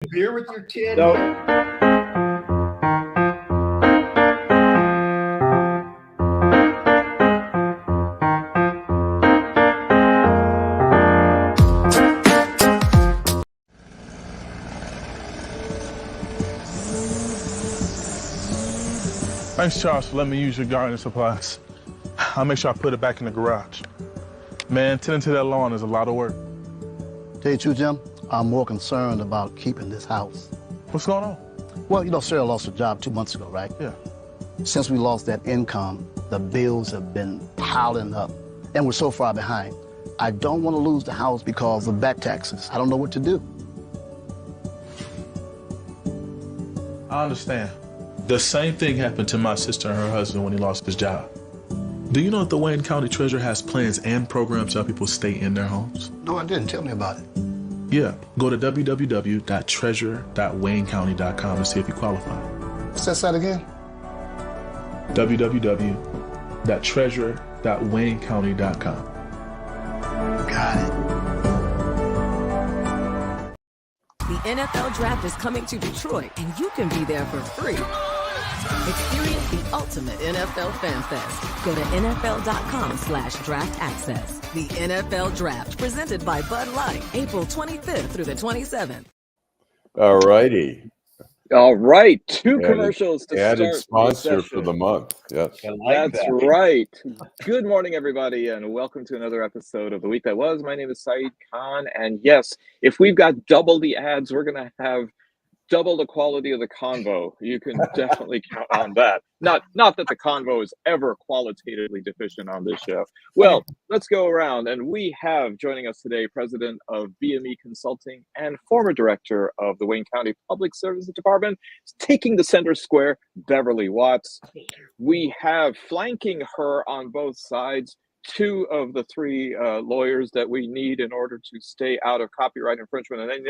Beer with your kid? No. Thanks, Charles, for letting me use your gardening supplies. I'll make sure I put it back in the garage. Man, tending to that lawn is a lot of work. Tell you the truth, Jim, I'm more concerned about keeping this house. What's going on? Well, you know, Sarah lost her job 2 months ago, right? Yeah. Since we lost that income, the bills have been piling up, and we're so far behind. I don't want to lose the house because of back taxes. I don't know what to do. I understand. The same thing happened to my sister and her husband when he lost his job. Do you know that the Wayne County Treasurer has plans and programs to help people stay in their homes? No, I didn't. Tell me about it. Yeah, go to www.treasurer.waynecounty.com to see if you qualify. Say that again. www.treasurer.waynecounty.com. Got it. The NFL Draft is coming to Detroit, and you can be there for free. Experience the ultimate NFL fan fest. Go to nfl.com/draft access. The NFL Draft, presented by Bud Light, April 25th through the 27th. All righty. All right, two commercials to added start sponsor for the month. Yes, that's right. Good morning, everybody, and welcome to another episode of The Week That Was. My name is Saeed Khan, and yes, if we've got double the ads, we're going to have double the quality of the convo. You can definitely count on that. Not that the convo is ever qualitatively deficient on this show. Well, let's go around, and we have joining us today President of BME Consulting and former Director of the Wayne County Public Services Department, taking the center square, Beverly Watts. We have flanking her on both sides, two of the three lawyers that we need in order to stay out of copyright infringement and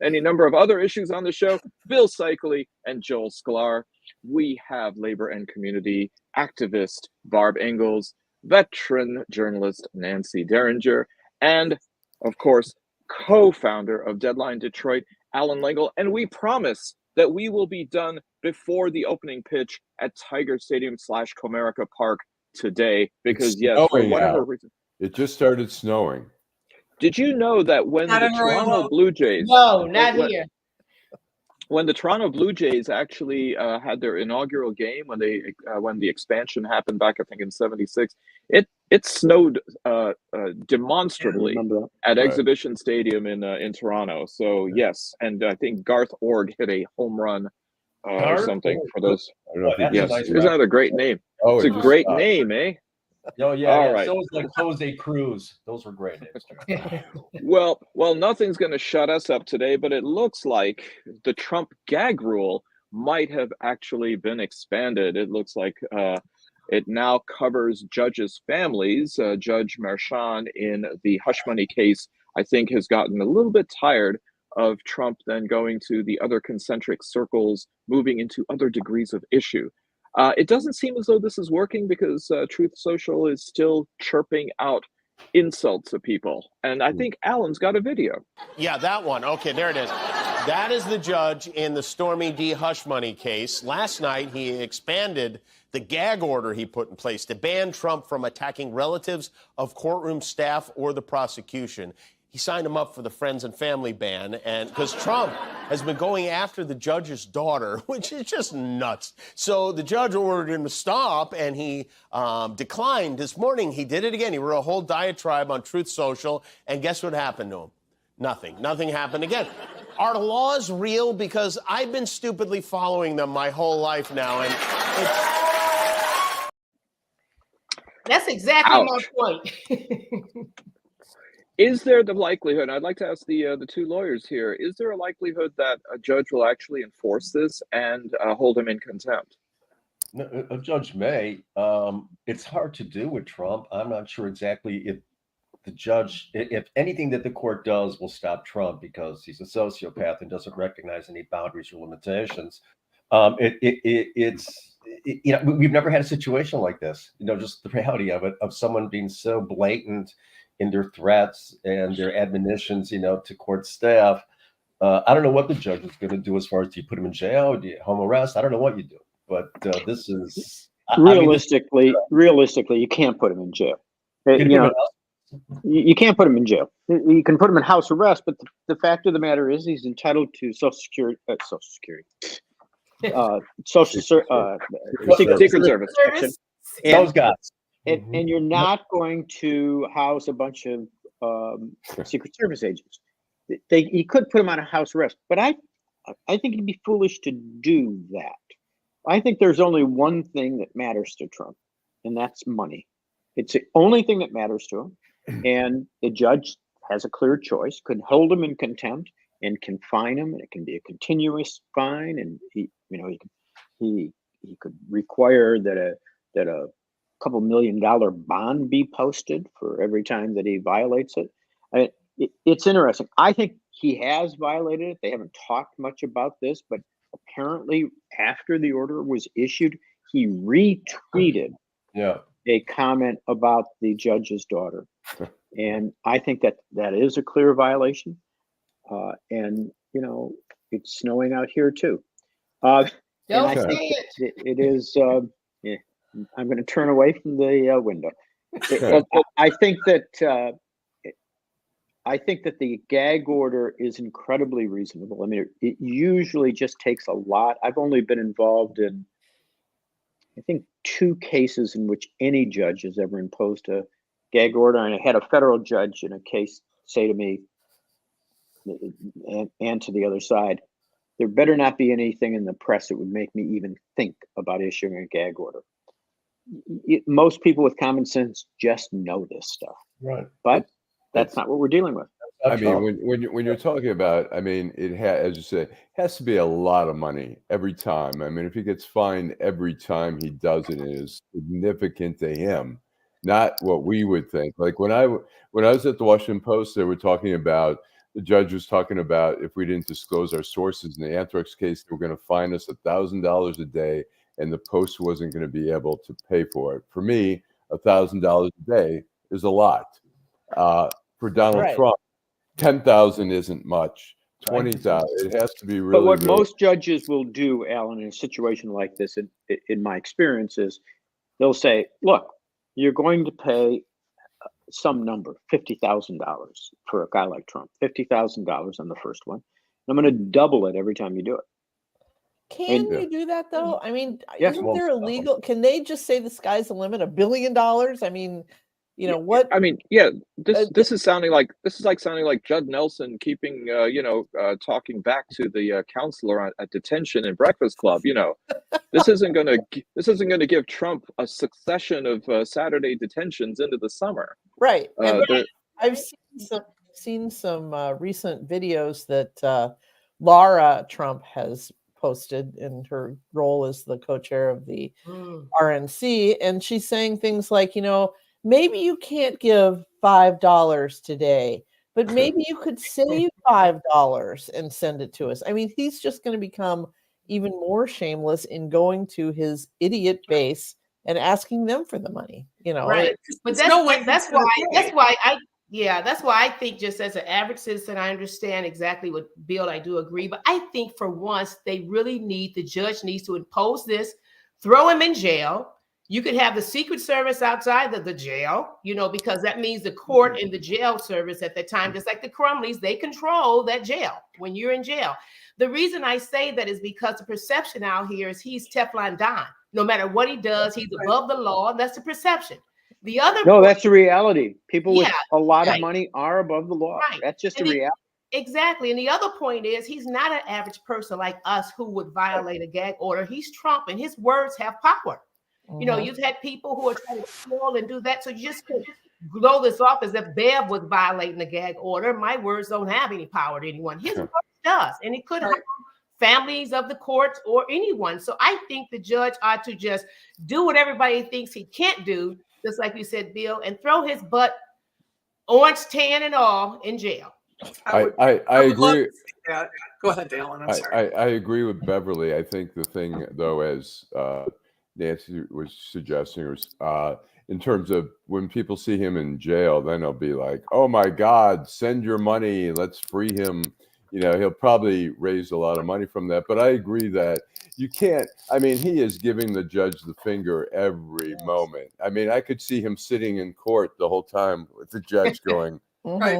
any number of other issues on the show, Bill Seikaly and Joel Sklar. We have labor and community activist Barb Ingalls, veteran journalist Nancy Derringer, and of course, co-founder of Deadline Detroit, Allan Lengel. And we promise that we will be done before the opening pitch at Tiger Stadium / Comerica Park today, because yes, for whatever reason. It just started snowing. Did you know that when the Toronto Blue Jays... No, not here. When the Toronto Blue Jays actually had their inaugural game, when the expansion happened back, I think in '76, it snowed demonstrably at Exhibition Stadium in Toronto. So yes, and I think Garth Org hit a home run or something for those. I don't know if yes, isn't that a great name? Oh, it's a great name, eh? Oh yeah, all right. So was a Cruz. Those were great names. Well, nothing's going to shut us up today, but it looks like the Trump gag rule might have actually been expanded. It looks like it now covers judges' families. Judge Merchan in the hush money case, I think, has gotten a little bit tired of Trump then going to the other concentric circles, moving into other degrees of issue. It doesn't seem as though this is working because Truth Social is still chirping out insults at people. And I think Alan's got a video. Yeah, that one. Okay, there it is. That is the judge in the Stormy D. Hush Money case. Last night, he expanded the gag order he put in place to ban Trump from attacking relatives of courtroom staff or the prosecution. He signed him up for the friends and family ban, and because Trump has been going after the judge's daughter, which is just nuts. So the judge ordered him to stop, and he declined. This morning, he did it again. He wrote a whole diatribe on Truth Social, and guess what happened to him? Nothing. Nothing happened again. Are laws real? Because I've been stupidly following them my whole life now, and that's exactly my point. Is there the likelihood, and I'd like to ask the two lawyers here, is there a likelihood that a judge will actually enforce this and hold him in contempt? No, a judge may. It's hard to do with Trump. I'm not sure exactly if the judge, if anything that the court does will stop Trump because he's a sociopath and doesn't recognize any boundaries or limitations. We've never had a situation like this. Just the reality of it, of someone being so blatant in their threats and their admonitions, to court staff. I don't know what the judge is going to do as far as do you put him in jail, do you home arrest? I don't know what you do, but this is realistically, you can't put him in jail. You can't put him in jail. You can put him in house arrest, but the fact of the matter is he's entitled to Social Security, Secret Service. Those guys. And you're not going to house a bunch of Secret Service agents. He could put him on a house arrest, but I think it'd be foolish to do that. I think there's only one thing that matters to Trump, and that's money. It's the only thing that matters to him. And the judge has a clear choice, could hold him in contempt and can fine him, and it can be a continuous fine. And he could require that a couple $1 million bond be posted for every time that he violates it. It's interesting. I think he has violated it. They haven't talked much about this, but apparently after the order was issued, he retweeted a comment about the judge's daughter. And I think that is a clear violation. And, it's snowing out here too. Don't say it. It is, I'm going to turn away from the window. I think that the gag order is incredibly reasonable. I mean, it usually just takes a lot. I've only been involved in, I think, 2 cases in which any judge has ever imposed a gag order. And I had a federal judge in a case say to me and to the other side, there better not be anything in the press that would make me even think about issuing a gag order. Most people with common sense just know this stuff. Right. But that's not what we're dealing with. I mean, when you're talking about, I mean, as you say, has to be a lot of money every time. I mean, if he gets fined every time he does it, it is significant to him, not what we would think. Like when I was at the Washington Post, they were talking about, the judge was talking about if we didn't disclose our sources in the anthrax case, they were going to fine us $1,000 a day, and the Post wasn't going to be able to pay for it. For me, $1,000 a day is a lot. For Donald Trump, 10,000 isn't much. 20,000. It has to be really. But what most judges will do, Alan, in a situation like this, in my experience, is they'll say, "Look, you're going to pay some number, $50,000 for a guy like Trump. $50,000 on the first one. I'm going to double it every time you do it." Can you do that though? I mean, isn't there illegal? Can they just say the sky's the limit? $1 billion? I mean. What? I mean, this is sounding like Judd Nelson keeping, talking back to the counselor at detention and Breakfast Club. This isn't going to give Trump a succession of Saturday detentions into the summer. Right. I've seen some recent videos that Laura Trump has posted in her role as the co-chair of the RNC, and she's saying things like, maybe you can't give $5 today, but maybe you could save $5 and send it to us. I mean, he's just going to become even more shameless in going to his idiot base and asking them for the money. Right? But that's why I think, just as an average citizen, I understand exactly what Bill. I do agree, but I think for once the judge needs to impose this, throw him in jail. You could have the Secret Service outside of the jail, because that means the court and the jail service at the time, just like the Crumleys, they control that jail when you're in jail. The reason I say that is because the perception out here is he's Teflon Don. No matter what he does, he's above the law. That's the perception. That's the reality. People with a lot of money are above the law. Right. That's just a reality. Exactly. And the other point is he's not an average person like us who would violate a gag order. He's Trump, and his words have power. You've had people who are trying to kill and do that. So you just could blow this off as if Bev was violating the gag order. My words don't have any power to anyone. His words does. And it could harm families of the courts or anyone. So I think the judge ought to just do what everybody thinks he can't do, just like you said, Bill, and throw his butt, orange, tan, and all, in jail. I agree. Go ahead, Alan. I'm sorry. I agree with Beverly. I think the thing, though, as Nancy was suggesting, in terms of when people see him in jail, then they'll be like, "Oh my God, send your money, let's free him." he'll probably raise a lot of money from that. But I agree that you can't. I mean, he is giving the judge the finger every moment. I mean, I could see him sitting in court the whole time with the judge going. Right.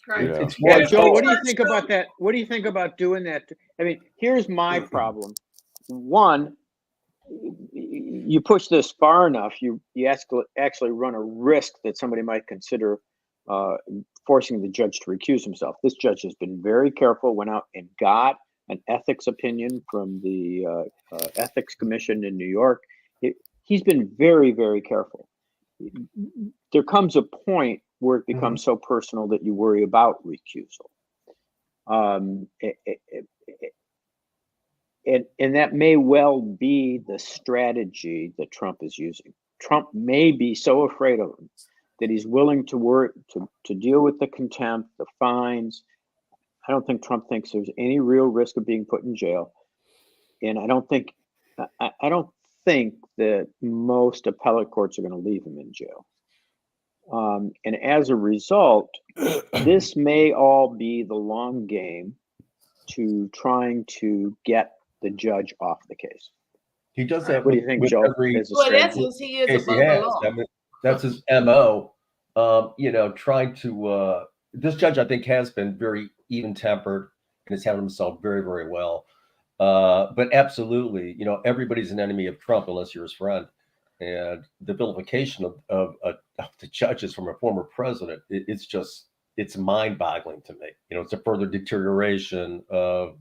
Right. Yeah, Joe, what do you think about that? What do you think about doing that? I mean, here's my problem. One, you push this far enough, you actually run a risk that somebody might consider forcing the judge to recuse himself. This judge has been very careful, went out and got an ethics opinion from the Ethics Commission in New York. He's been very, very careful. There comes a point where it becomes so personal that you worry about recusal. And that may well be the strategy that Trump is using. Trump may be so afraid of him that he's willing to deal with the contempt, the fines. I don't think Trump thinks there's any real risk of being put in jail. And I don't think that most appellate courts are going to leave him in jail. And as a result, this may all be the long game to trying to get the judge off the case. He does that. What do you think, Joe? Well, that's he is above the law. I mean, that's his MO. Trying to. This judge, I think, has been very even-tempered and has handled himself very, very well. But absolutely, everybody's an enemy of Trump unless you're his friend. And the vilification of the judges from a former president, it's mind-boggling to me. It's a further deterioration of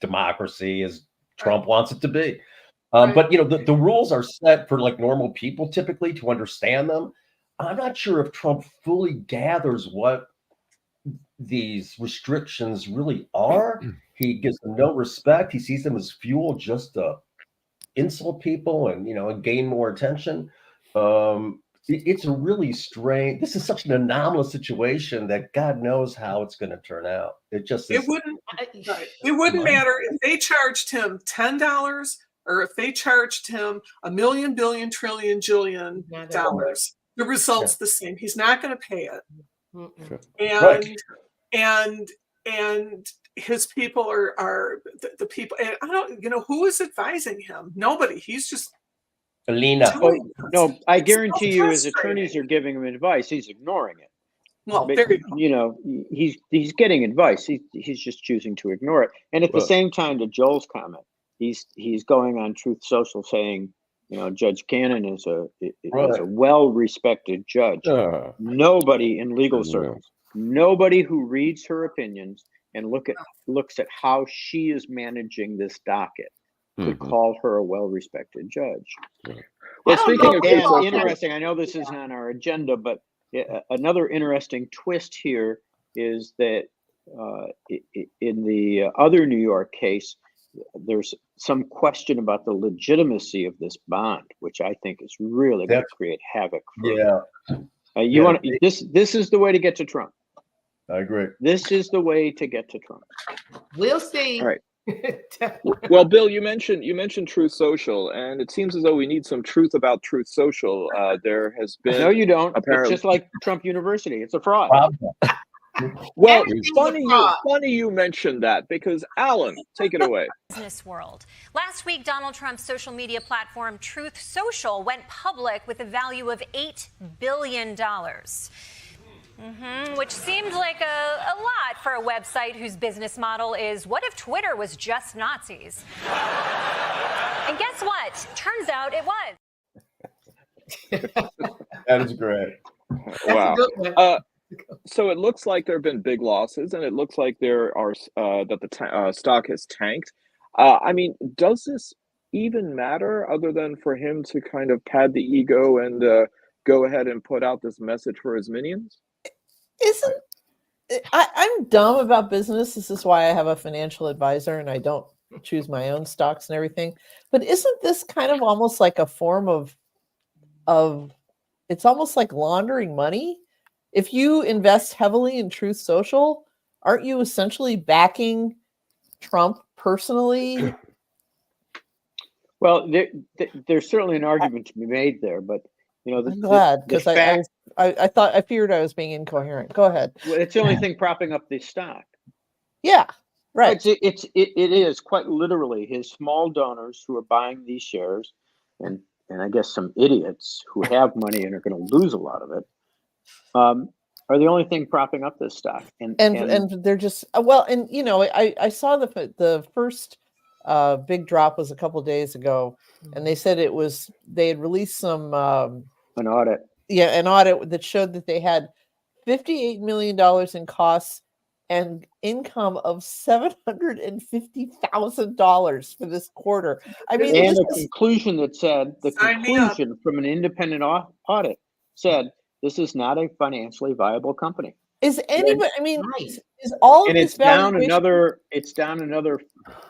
democracy as Trump wants it to be. But the rules are set for like normal people typically to understand them. I'm not sure if Trump fully gathers what these restrictions really are. He gives them no respect. He sees them as fuel just to insult people and gain more attention. It's a really strange. This is such an anomalous situation that God knows how it's going to turn out. It wouldn't matter if they charged him $10 or if they charged him $1 million, billion, trillion, jillion dollars. The result's the same. He's not going to pay it. And his people are the people. And I don't, who is advising him? Nobody. He's just. Alina. No, I guarantee you his attorneys are giving him advice. He's ignoring it. Well, there you go. He's getting advice. He's just choosing to ignore it. And at the same time, to Joel's comment, he's going on Truth Social saying, Judge Cannon is a well-respected judge. Nobody in legal circles, nobody who reads her opinions and looks at how she is managing this docket would call her a well-respected judge. Well, speaking of interesting, I know this isn't on our agenda, but another interesting twist here is that in the other New York case, there's some question about the legitimacy of this bond, which I think is really going to create havoc. This is the way to get to Trump. I agree. This is the way to get to Trump. We'll see. All right. Well, Bill, you mentioned Truth Social, and it seems as though we need some truth about Truth Social. There has been no, you don't. It's just like Trump University. It's a fraud. Well, funny you mentioned that, because Allan, take it away. Business world. Last week, Donald Trump's social media platform Truth Social went public with a value of $8 billion. Which seemed like a lot for a website whose business model is, what if Twitter was just Nazis? And guess what? Turns out it was. That is great. Wow. So it looks like there have been big losses, and it looks like there are that the stock has tanked. I mean, does this even matter other than for him to kind of pad the ego and go ahead and put out this message for his minions? I'm dumb about business. This is why I have a financial advisor and I don't choose my own stocks and everything. But isn't this kind of almost like a form of it's almost like laundering money? If you invest heavily in Truth Social, aren't you essentially backing Trump personally? Well, there's certainly an argument to be made there, but I'm glad, because I feared I was being incoherent. Go ahead. Well, it's the only thing propping up the stock. Yeah, right. It is quite literally his small donors who are buying these shares, and I guess some idiots who have money and are going to lose a lot of it, are the only thing propping up this stock. And they're just and I saw the first big drop was a couple of days ago, and they said they had released some an audit. Yeah, an audit that showed that they had $58 million in costs and income of $750,000 for this quarter. I mean, and a conclusion that said from an independent audit said this is not a financially viable company. Is anybody? I mean, is all of this down another? It's down another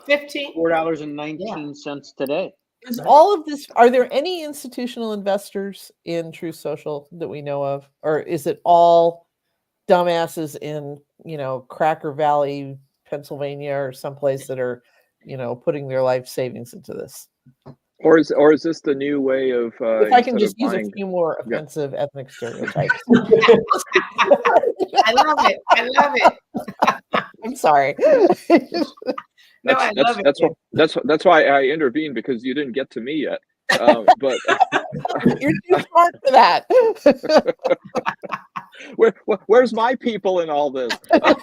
$4.19 today. Is all of this? Are there any institutional investors in True Social that we know of, or is it all dumbasses in Cracker Valley, Pennsylvania, or someplace that are putting their life savings into this? Or is this the new way of? If I can just use a few more offensive ethnic stereotypes. I love it. I love it. I'm sorry. That's why I intervened, because you didn't get to me yet. But you're too smart for that. Where's my people in all this? But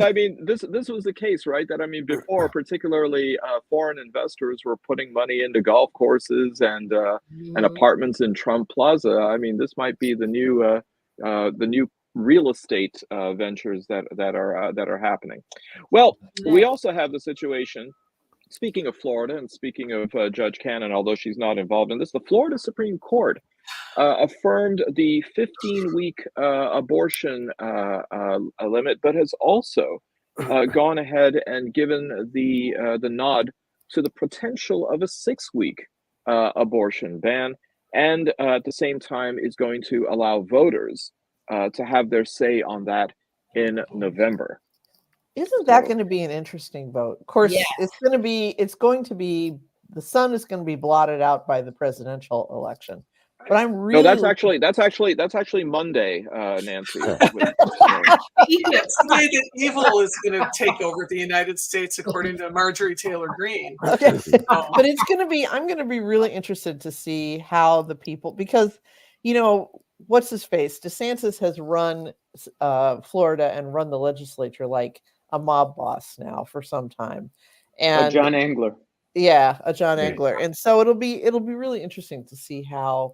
I mean, this was the case, right? That I mean, before, particularly foreign investors were putting money into golf courses and apartments in Trump Plaza. I mean, this might be the new real estate ventures that are happening. Well, we also have the situation. Speaking of Florida and speaking of Judge Cannon, although she's not involved in this, the Florida Supreme Court affirmed the 15-week abortion limit, but has also gone ahead and given the nod to the potential of a 6-week abortion ban, and at the same time is going to allow voters to have their say on that in November. Isn't that going to be an interesting vote? Of course, it's going to be the sun is going to be blotted out by the presidential election. But I'm really that's actually Monday, Nancy. Someday that evil is going to take over the United States, according to Marjorie Taylor Greene. Okay. But I'm going to be really interested to see how the people, because what's his face? DeSantis has run Florida and run the legislature like a mob boss now for some time, and a John Engler. Yeah, a John Engler. And so it'll be really interesting to see how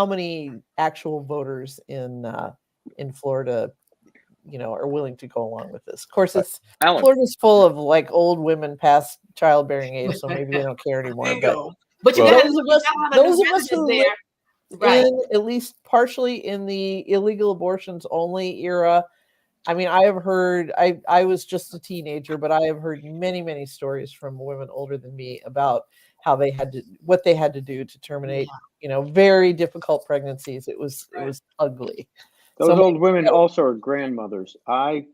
many actual voters in Florida, are willing to go along with this. Of course, Florida's full of old women past childbearing age, so maybe they don't care anymore. But those of us who live in at least partially in the illegal abortions only era. I mean, I have heard, I was just a teenager, but I have heard many, many stories from women older than me about how what they had to do to terminate, very difficult pregnancies. It was ugly. Those old women also are grandmothers. Great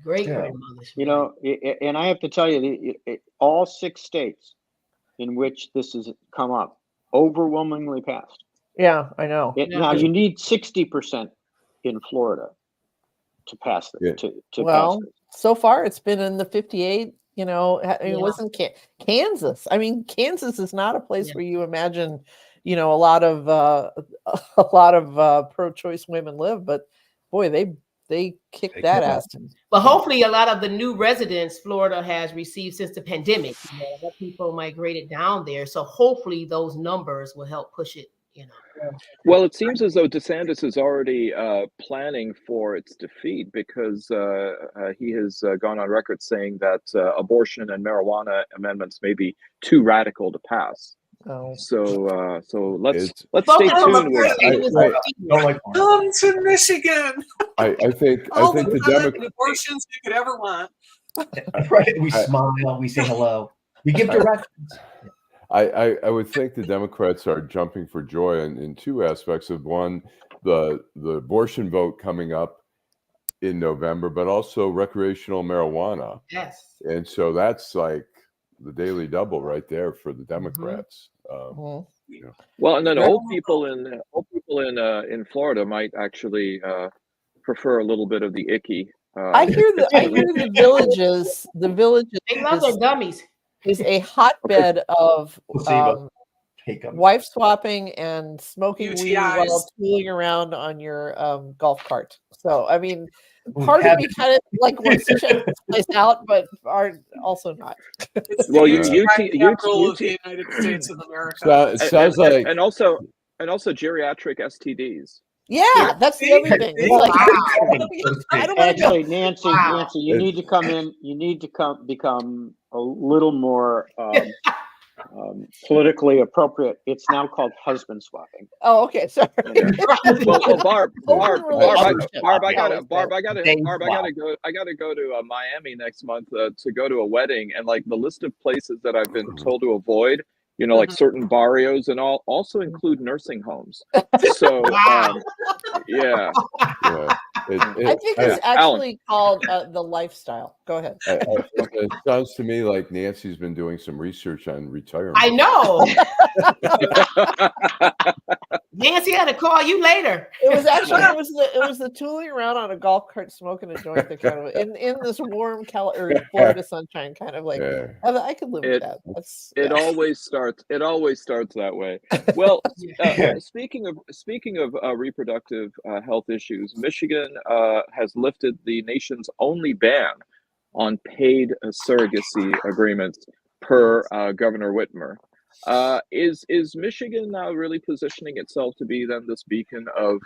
grandmothers. And I have to tell you, all 6 states in which this has come up overwhelmingly passed. Yeah, I know. Now you need 60% in Florida to pass it. So far it's been in the 58. It wasn't Kansas. I mean, Kansas is not a place where you imagine, a lot of pro-choice women live. But boy, they kicked that ass. But hopefully, a lot of the new residents Florida has received since the pandemic, people migrated down there. So hopefully, those numbers will help push it. Well, it seems as though DeSantis is already planning for its defeat, because he has gone on record saying that abortion and marijuana amendments may be too radical to pass. Oh. So let's stay tuned. Come to Michigan. I think the Democrats abortions you could ever want. Right. We smile. We say hello. We give directions. I would think the Democrats are jumping for joy in 2 aspects of one, the abortion vote coming up in November, but also recreational marijuana. Yes. And so that's like the daily double right there for the Democrats. Well, and then old people in people in Florida might actually prefer a little bit of the icky. I hear the villages. The villages. They love their gummies. Is a hotbed of wife swapping and smoking UTIs. weed while tooling around on your golf cart. So I mean, part of me kind of like wants to check this place out, but are also not. It's Well, the capital of the United States of America. So, it sounds like and also geriatric STDs. Yeah, that's the other thing. It's like, I don't want to Actually, Nancy, you need to come in. You need to become a little more politically appropriate. It's now called husband swapping. Oh, okay, sorry. Well, Barb, I gotta go. I gotta go to Miami next month to go to a wedding, and like the list of places that I've been told to avoid, like certain barrios and all, also include nursing homes. So, yeah. I think it's actually called the lifestyle. Go ahead. It sounds to me like Nancy's been doing some research on retirement. I know. Nancy had to call you later. It was actually it was the tooling around on a golf cart smoking a joint that kind of in this warm Florida sunshine, kind of like I could live with that. It always starts that way. Well, speaking of reproductive health issues, Michigan has lifted the nation's only ban on paid surrogacy agreements per Governor Whitmer. Is Michigan now really positioning itself to be then this beacon of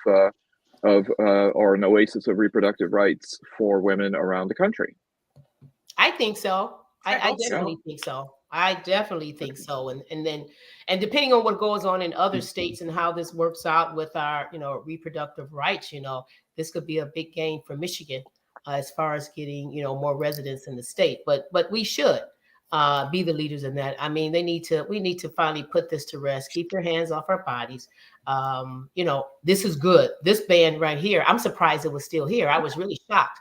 or an oasis of reproductive rights for women around the country? I think so. I definitely think so. I definitely think so. And depending on what goes on in other states and how this works out with our, reproductive rights, this could be a big gain for Michigan as far as getting, more residents in the state. But we should be the leaders in that. I mean, we need to finally put this to rest. Keep your hands off our bodies. This is good. This ban right here, I'm surprised it was still here. I was really shocked.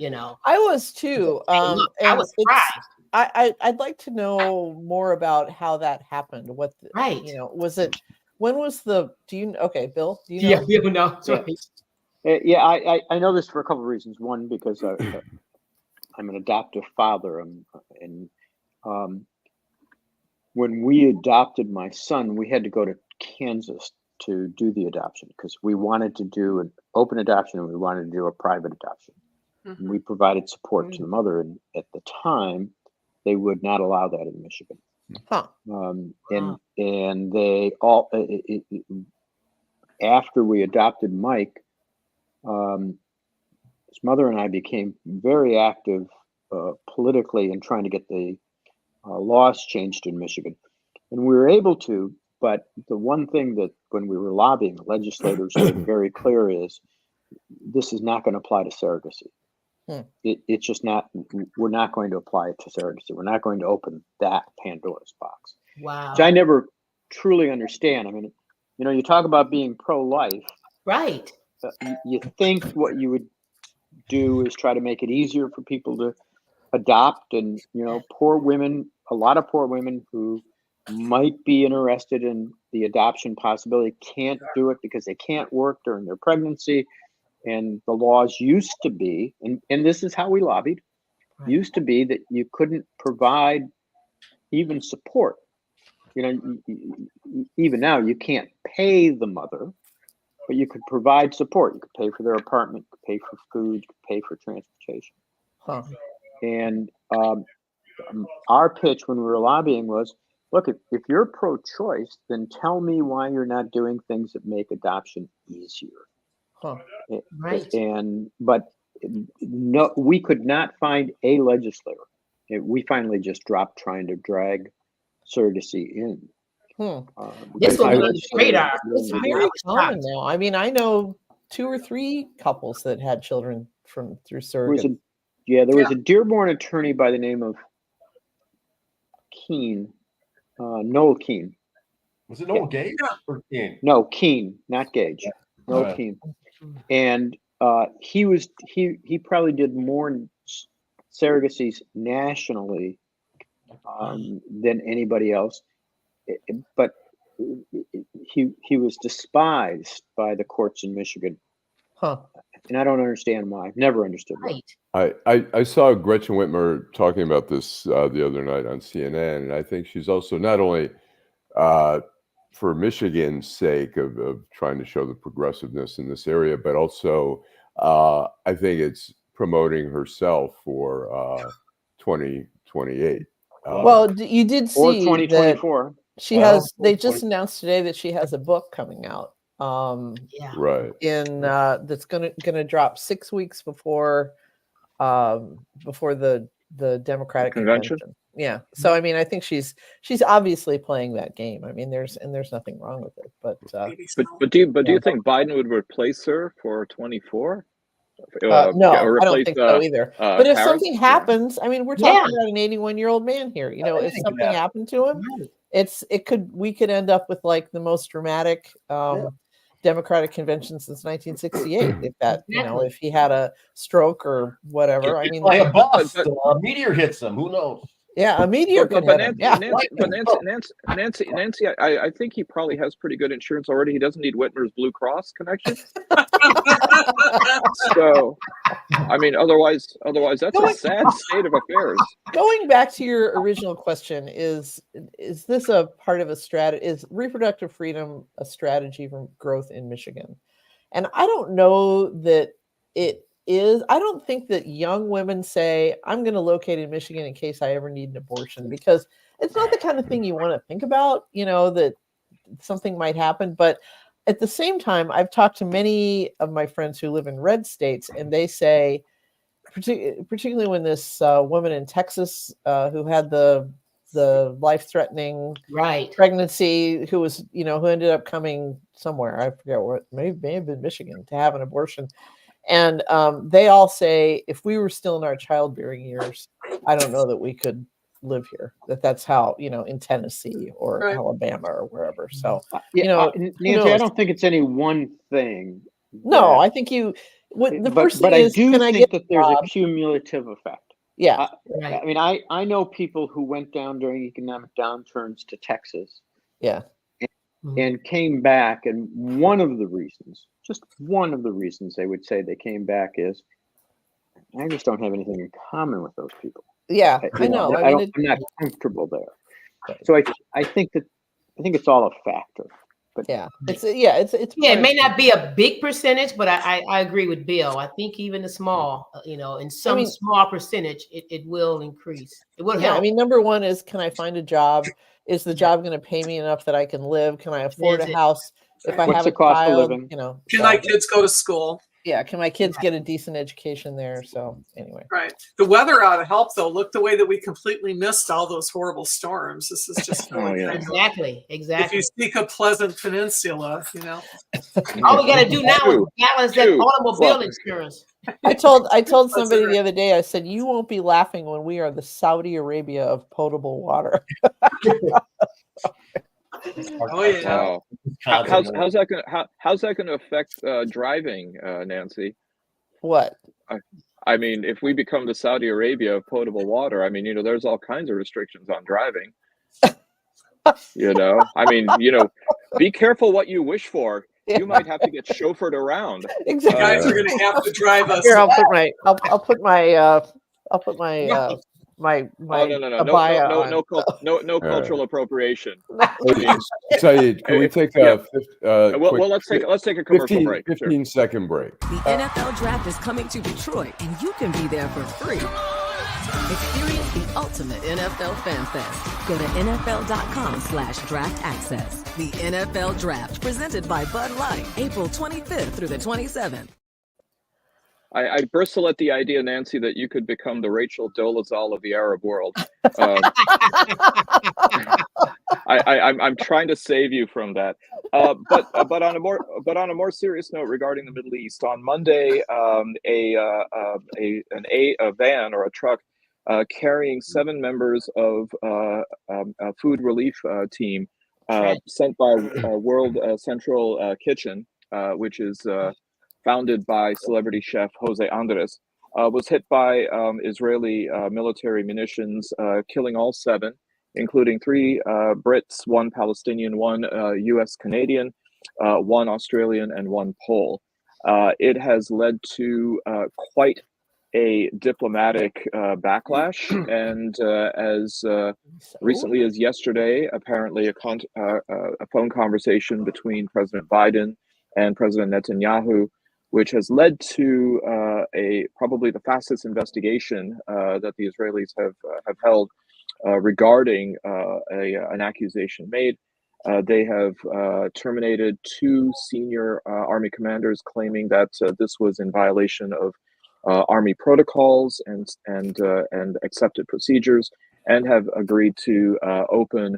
I was too. I was surprised. I'd like to know more about how that happened. What was it? When was the? Okay, Bill? Do you know? Yeah, no. Yeah, I know this for a couple of reasons. One, because I'm an adoptive father, and when we adopted my son, we had to go to Kansas to do the adoption because we wanted to do an open adoption and we wanted to do a private adoption. Mm-hmm. And we provided support to the mother, and at the time, they would not allow that in Michigan. Huh. And they all after we adopted Mike, his mother and I became very active politically in trying to get the laws changed in Michigan, and we were able to. But the one thing that when we were lobbying, the legislators made very clear is this is not going to apply to surrogacy. It's just not. We're not going to apply it to surrogacy. We're not going to open that Pandora's box. Wow. Which I never truly understand. I mean, you talk about being pro-life, right? You think what you would do is try to make it easier for people to adopt, and poor women, a lot of poor women who might be interested in the adoption possibility can't do it because they can't work during their pregnancy. And the laws used to be, and this is how we lobbied, used to be that you couldn't provide even support. Even now you can't pay the mother, but you could provide support. You could pay for their apartment, you could pay for food, you could pay for transportation. Huh. And our pitch when we were lobbying was, look, if you're pro-choice, then tell me why you're not doing things that make adoption easier. Huh. Right. But no, we could not find a legislator. We finally just dropped trying to drag surrogacy in. This was on the radar. It's very common now. I mean, I know 2 or 3 couples that had children through surrogacy. There was a Dearborn attorney by the name of Keene, Noel Keene. Was it Noel Gage or Keene? No, Keene, not Gage. Noel Keene. And he probably did more surrogacies nationally than anybody else. But he was despised by the courts in Michigan. Huh. And I don't understand why. I've never understood why. I saw Gretchen Whitmer talking about this the other night on CNN, and I think she's also not only for Michigan's sake of trying to show the progressiveness in this area, but also I think it's promoting herself for 2028. Well, you did see or 2024. She has. They just announced today that she has a book coming out. Right. In that's gonna drop 6 weeks before the Democratic convention. Yeah. So I mean, I think she's obviously playing that game. I mean, there's nothing wrong with it. But do you think Biden would replace her for 24? No, I don't think so either. But if Harris? something happens, I mean, we're talking about an 81-year-old man here. You know, if something happened to him, we could end up with like the most dramatic Democratic convention since 1968. If that, you know, if he had a stroke or whatever. I mean, by a bus, a meteor hits him. Who knows? Yeah, a meteor could hit him. Yeah. Nancy, I think he probably has pretty good insurance already. He doesn't need Whitmer's Blue Cross connection. So, I mean, otherwise, that's a sad state of affairs. Going back to your original question, is this a part of a strategy? Is reproductive freedom a strategy for growth in Michigan? And I don't know that it is. I don't think that young women say, I'm going to locate in Michigan in case I ever need an abortion, because it's not the kind of thing you want to think about, you know, that something might happen. But at the same time, I've talked to many of my friends who live in red states, and they say, particularly when this woman in Texas who had the life-threatening pregnancy, who was, you know, who ended up coming somewhere, I forget what, may have been Michigan, to have an abortion. And they all say, if we were still in our childbearing years, I don't know that we could live here. That's how, you know, in Tennessee or Alabama or wherever. So, you know, Nancy, I don't think it's any one thing. No, I think the first thing is, can I think that there's a cumulative effect. Yeah. I mean, I know people who went down during economic downturns to Texas. Yeah. And came back, and one of the reasons they would say they came back is, I just don't have anything in common with those people. Yeah, I know. I'm not comfortable there. So I think it's all a factor. But it may not be a big percentage, but I agree with Bill. I think even the small, you know, in some small percentage, it will increase. It will help. I mean, number one is, can I find a job? Is the job going to pay me enough that I can live? Can I afford a house? If I have a child, you know, can my kids go to school? Yeah, can my kids get a decent education there? So anyway, right. The weather ought to help, though. Look the way that we completely missed all those horrible storms. This is just exactly. If you speak of Pleasant Peninsula, you know, all we got to do now is balance that automobile insurance. I told somebody the other day, I said, you won't be laughing when we are the Saudi Arabia of potable water. Oh yeah. Wow. How's that going to affect driving, Nancy? What? I mean, if we become the Saudi Arabia of potable water, I mean, you know, there's all kinds of restrictions on driving. You know, I mean, you know, be careful what you wish for. You might have to get chauffeured around. Exactly. Guys are going to have to drive us. Here, I'll put my no cultural appropriation. Saeed, can we take a let's take a commercial break. 15-second break. The NFL Draft is coming to Detroit, and you can be there for free. Experience the ultimate NFL fan fest. Go to NFL.com/draft access. The NFL Draft, presented by Bud Light, April 25th through the 27th. I bristle at the idea, Nancy, that you could become the Rachel Dolezal of the Arab world. I'm trying to save you from that. But on a more serious note regarding the Middle East, on Monday, a van or a truck carrying 7 members of a food relief team sent by World Central Kitchen, which is founded by celebrity chef Jose Andres, was hit by Israeli military munitions, killing all 7 including 3 Brits, 1 Palestinian, 1 U.S. Canadian, 1 Australian, and 1 Pole. It has led to quite a diplomatic backlash, and as recently as yesterday, apparently a phone conversation between President Biden and President Netanyahu, which has led to probably the fastest investigation that the Israelis have held regarding an accusation made. They have terminated 2 senior Army commanders, claiming that this was in violation of Army protocols and accepted procedures, and have agreed to open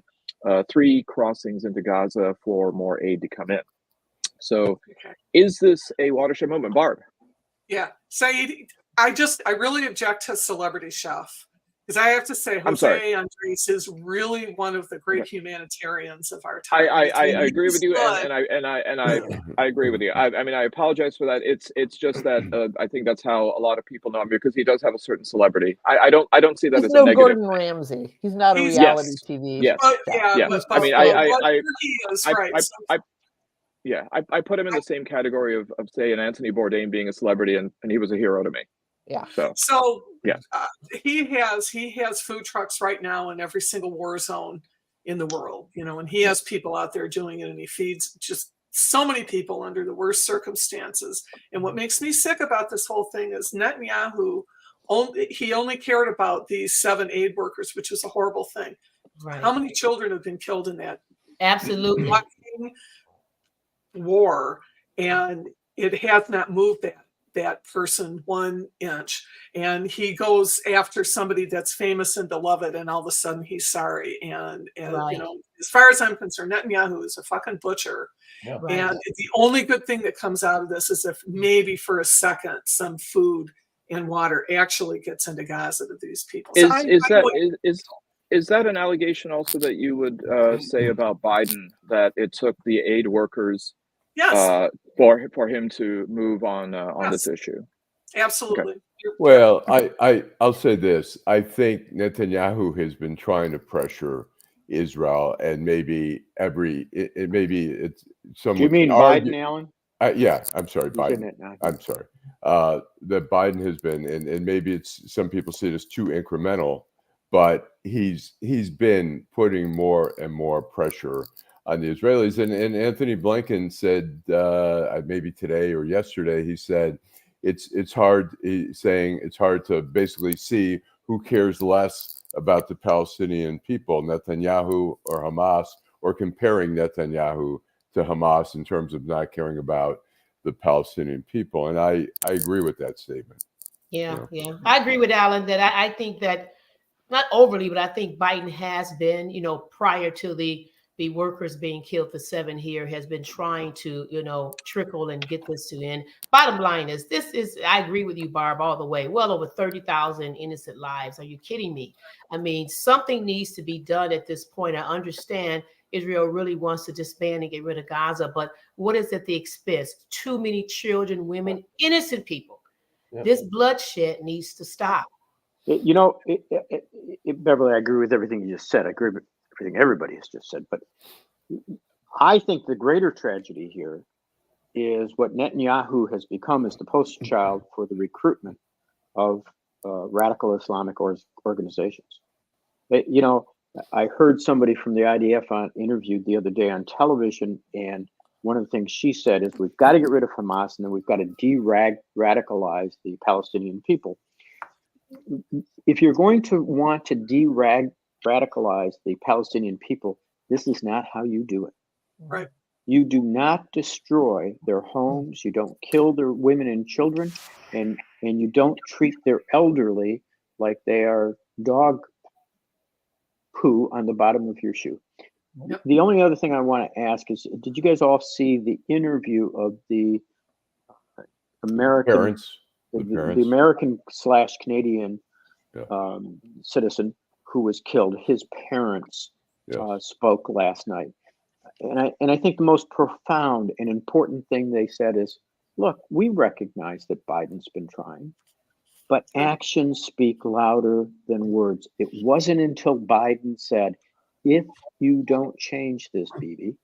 3 crossings into Gaza for more aid to come in. So, is this a watershed moment, Barb? Yeah, Saeed, I really object to celebrity chef, because I have to say Jose Andres is really one of the great humanitarians of our time. I agree with you, and I agree with you. I mean, I apologize for that. It's just that I think that's how a lot of people know him, because he does have a certain celebrity. I don't see that as a negative. Gordon Ramsay. He's not a reality TV. Yes. I mean, I put him in the same category of say an Anthony Bourdain being a celebrity, and he was a hero to me. Yeah. So he has food trucks right now in every single war zone in the world, and he has people out there doing it, and he feeds just so many people under the worst circumstances. And what makes me sick about this whole thing is Netanyahu only cared about these 7 aid workers, which is a horrible thing. Right. How many children have been killed in that? Absolutely. War, and it has not moved that person 1 inch, and he goes after somebody that's famous and beloved, and all of a sudden he's sorry. And right. As far as I'm concerned, Netanyahu is a fucking butcher. Yeah. Right. And the only good thing that comes out of this is if maybe for a second some food and water actually gets into Gaza to these people. Is that an allegation also that you would say about Biden, that it took the aid workers for him to move on this issue? Absolutely. Okay. Well, I'll say this. I think Netanyahu has been trying to pressure Israel, and maybe it's someone. Do you mean Biden, Allan? Yeah, I'm sorry, Biden. I'm sorry. That Biden has been, and maybe it's some people see it as too incremental, but he's been putting more and more pressure on the Israelis. And Anthony Blinken said, maybe today or yesterday, he said it's hard. He's saying it's hard to basically see who cares less about the Palestinian people, Netanyahu or Hamas, or comparing Netanyahu to Hamas in terms of not caring about the Palestinian people. And I agree with that statement. Yeah. I agree with Allan that I think that, not overly, but I think Biden has been, prior to the workers being killed, the 7 here, has been trying to, trickle and get this to end. Bottom line is, I agree with you, Barb, all the way. Well over 30,000 innocent lives. Are you kidding me? I mean, something needs to be done at this point. I understand Israel really wants to disband and get rid of Gaza, but what is at the expense? Too many children, women, innocent people. Yep. This bloodshed needs to stop. Beverly, I agree with everything you just said. I agree with everything everybody has just said. But I think the greater tragedy here is what Netanyahu has become as the poster child for the recruitment of radical Islamic organizations. I heard somebody from the IDF interviewed the other day on television, and one of the things she said is we've got to get rid of Hamas, and then we've got to de-radicalize the Palestinian people. If you're going to want to de-radicalize the Palestinian people, this is not how you do it. Right. You do not destroy their homes. You don't kill their women and children, and you don't treat their elderly like they are dog poo on the bottom of your shoe. Yep. The only other thing I want to ask is, did you guys all see the interview of the American parents? The American/Canadian citizen who was killed? His parents spoke last night, and I think the most profound and important thing they said is, "Look, we recognize that Biden's been trying. But actions speak louder than words. It wasn't until Biden said, if you don't change this, Bibi,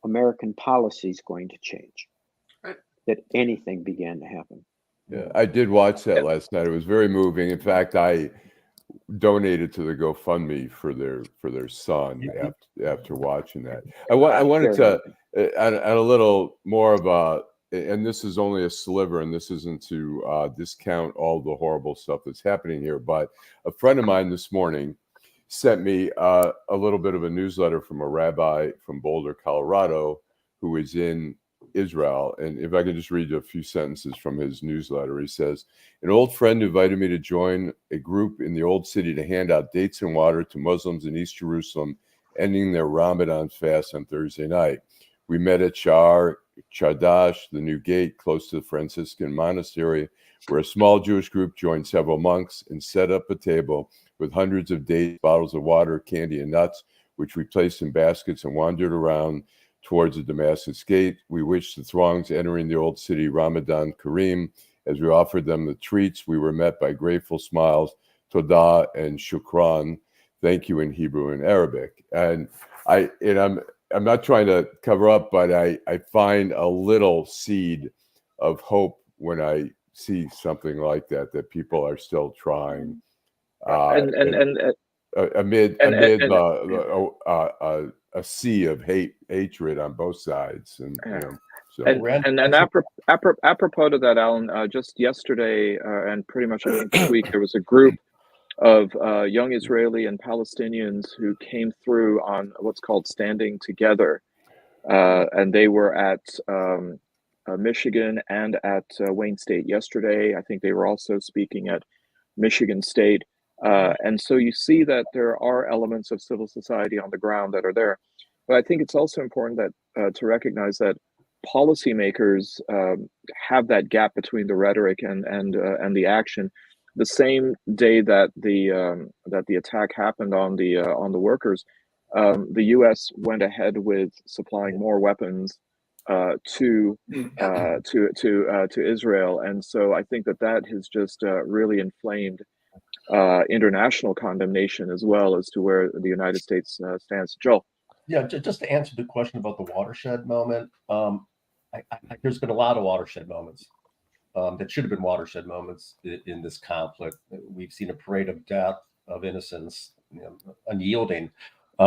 American policy is going to change, that anything began to happen. Yeah, I did watch that last night. It was very moving. In fact, I donated to the GoFundMe for their son after watching that. I wanted to add a little more of a, and this is only a sliver, and this isn't to discount all the horrible stuff that's happening here, but a friend of mine this morning sent me a little bit of a newsletter from a rabbi from Boulder, Colorado, who is in Israel. And if I could just read a few sentences from his newsletter, he says, an old friend invited me to join a group in the old city to hand out dates and water to Muslims in East Jerusalem, ending their Ramadan fast on Thursday night. We met at Sha'ar Chadash, the new gate close to the Franciscan monastery, where a small Jewish group joined several monks and set up a table with hundreds of dates, bottles of water, candy, and nuts, which we placed in baskets and wandered around towards the Damascus gate. We wished the throngs entering the old city Ramadan Kareem. As we offered them the treats, we were met by grateful smiles, Todah and Shukran, thank you in Hebrew and Arabic. And I'm not trying to cover up, but I find a little seed of hope when I see something like that people are still trying. Amid a sea of hatred on both sides, apropos to that, Alan, just yesterday and pretty much I think this week, there was a group of young Israeli and Palestinians who came through on what's called Standing Together, and they were at Michigan and at Wayne State yesterday. I think they were also speaking at Michigan State. And so you see that there are elements of civil society on the ground that are there. But I think it's also important that to recognize that policymakers have that gap between the rhetoric and the action. The same day that the attack happened on the workers, the U.S. went ahead with supplying more weapons to Israel, and so I think that has just really inflamed international condemnation as well as to where the United States stands. Joel. Yeah, just to answer the question about the watershed moment, there's been a lot of watershed moments that should have been watershed moments in this conflict. We've seen a parade of death, of innocence, unyielding.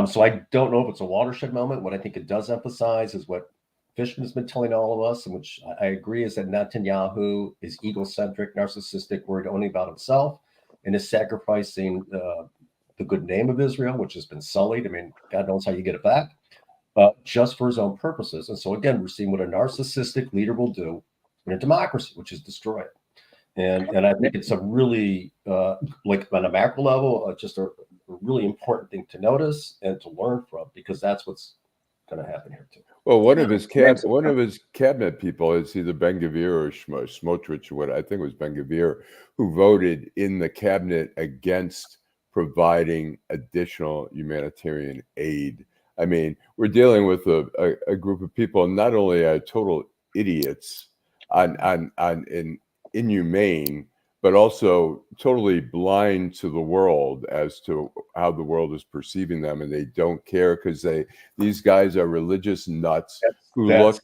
So I don't know if it's a watershed moment. What I think it does emphasize is what Fishman has been telling all of us, and which I agree, is that Netanyahu is egocentric, narcissistic, worried only about himself, and is sacrificing the good name of Israel, which has been sullied. I mean, God knows how you get it back, just for his own purposes. And so again, we're seeing what a narcissistic leader will do in a democracy, which is destroy it. And I think it's a really, like on a macro level, just a really important thing to notice and to learn from, because that's what's going to happen here too. Well, one of his cabinet people is either Ben-Gvir or Smotrich, or what I think it was Ben-Gvir, who voted in the cabinet against providing additional humanitarian aid. I mean, we're dealing with a group of people not only are total idiots and inhumane, but also totally blind to the world as to how the world is perceiving them, and they don't care because these guys are religious nuts who look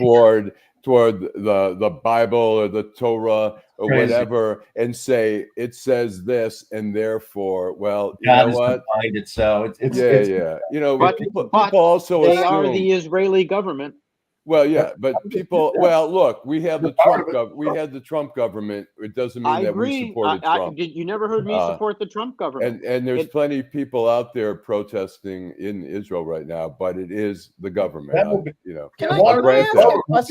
toward the Bible or the Torah or whatever and say it says this, and therefore, well, you know what? So it's you know, but people also they assume, are the Israeli government. Well, yeah, but people. Well, look, we had the Trump government. It doesn't mean that we supported Trump. You never heard me support the Trump government. And there's plenty of people out there protesting in Israel right now, but it is the government. But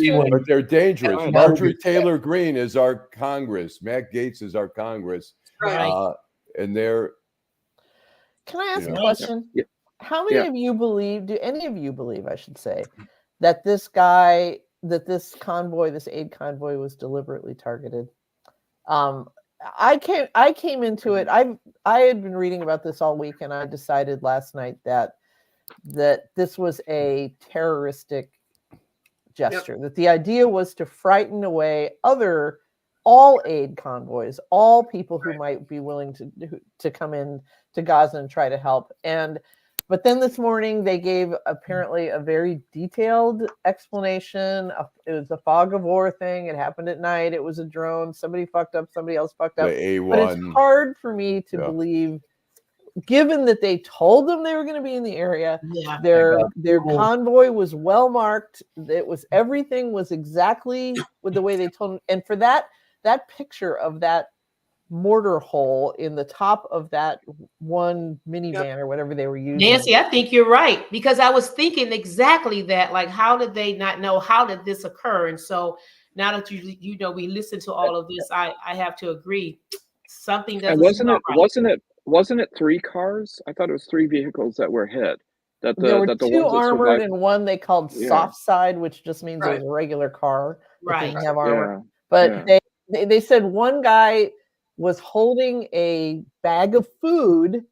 they're dangerous. Marjorie Taylor Greene is our Congress. Matt Gaetz is our Congress. Right. And they're. Can I ask a question? Yeah. How many of you believe? Do any of you believe, I should say, that this convoy, this aid convoy, was deliberately targeted? I came into it. I had been reading about this all week, and I decided last night that this was a terroristic gesture. That the idea was to frighten away other all aid convoys, all people who might be willing to come in to Gaza and try to help. But then this morning they gave apparently a very detailed explanation. It was a fog of war thing. It happened at night. It was a drone. Somebody fucked up. Somebody else fucked up. The A1. But it's hard for me to believe, given that they told them they were going to be in the area. Yeah. Their convoy was well marked. Everything was exactly with the way they told them. And for that picture of that mortar hole in the top of that one minivan or whatever they were using. Nancy, I think you're right, because I was thinking exactly that. Like, how did they not know? How did this occur? And so now that we listen to all of this, I have to agree. Something doesn't. And wasn't it 3 cars? I thought it was 3 vehicles that were hit. That there were the 2 ones that armored survived, and one they called soft side, which just means it was a regular car. It didn't have armor. But they said one guy was holding a bag of food,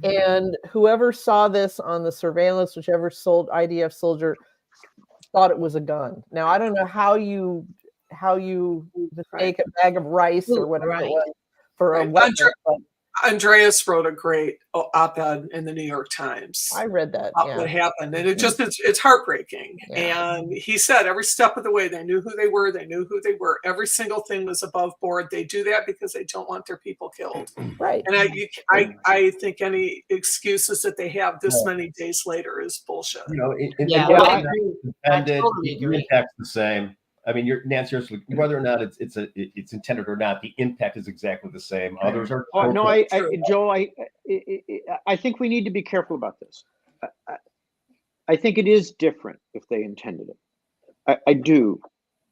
and whoever saw this on the surveillance, whichever IDF soldier, thought it was a gun. Now I don't know how you mistake a bag of rice or whatever it was for a weapon. Andreas wrote a great op-ed in the New York Times. I read that. About what happened, and it's heartbreaking. Yeah. And he said every step of the way they knew who they were. They knew who they were. Every single thing was above board. They do that because they don't want their people killed. Right. And I think any excuses that they have this many days later is bullshit. I totally agree. The impact's the same. I mean, Nancy, whether or not it's intended or not, the impact is exactly the same. Others are. Joe, I think we need to be careful about this. I think it is different if they intended it. I do.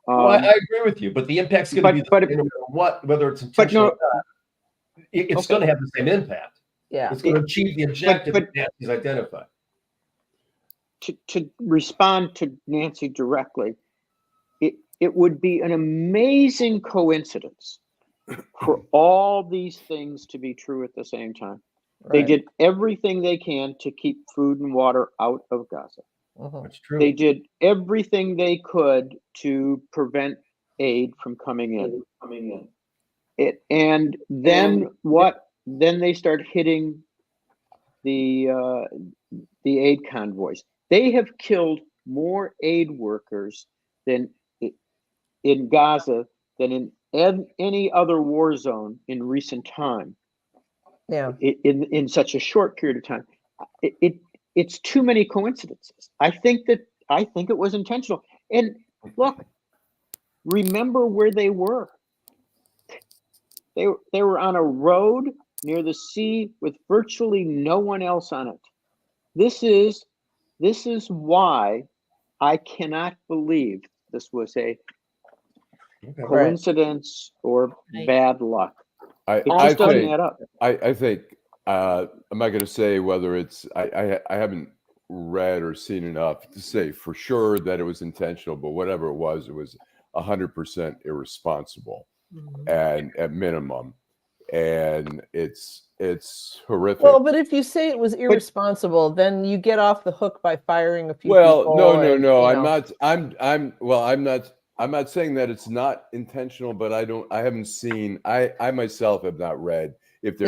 I agree with you, but the impact's going to be the same no matter what, whether it's intentional or not. It's going to have the same impact. Yeah, it's going to achieve the objective that Nancy's identified. To respond to Nancy directly. It would be an amazing coincidence for all these things to be true at the same time. Right. They did everything they can to keep food and water out of Gaza. That's true. They did everything they could to prevent aid from coming in. And then Then they start hitting the aid convoys. They have killed more aid workers in Gaza than in any other war zone in recent time. Yeah. In such a short period of time, it's too many coincidences. I think it was intentional. And look, remember where they were. They were on a road near the sea with virtually no one else on it. This is why I cannot believe this was a coincidence or bad luck. I think I'm not going to say whether it's I haven't read or seen enough to say for sure that it was intentional, but whatever it was 100% irresponsible, and at minimum, and it's horrific. Well, but if you say it was irresponsible, then you get off the hook by firing a few No. people. I'm not saying that it's not intentional, but I haven't seen. I myself have not read. If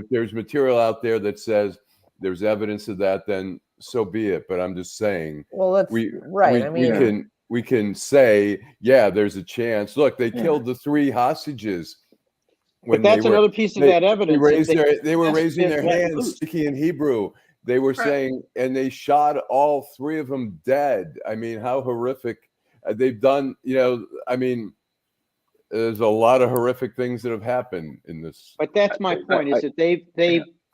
there's material out there that says there's evidence of that, then so be it. But I'm just saying. Well, that's right. We can say, yeah, there's a chance. Look, they killed the 3 hostages. But that's another piece of that evidence. They were raising their hands, speaking in Hebrew. They were saying, and they shot all 3 of them dead. I mean, how horrific. They've done, I mean, there's a lot of horrific things that have happened in this. But that's my point, is that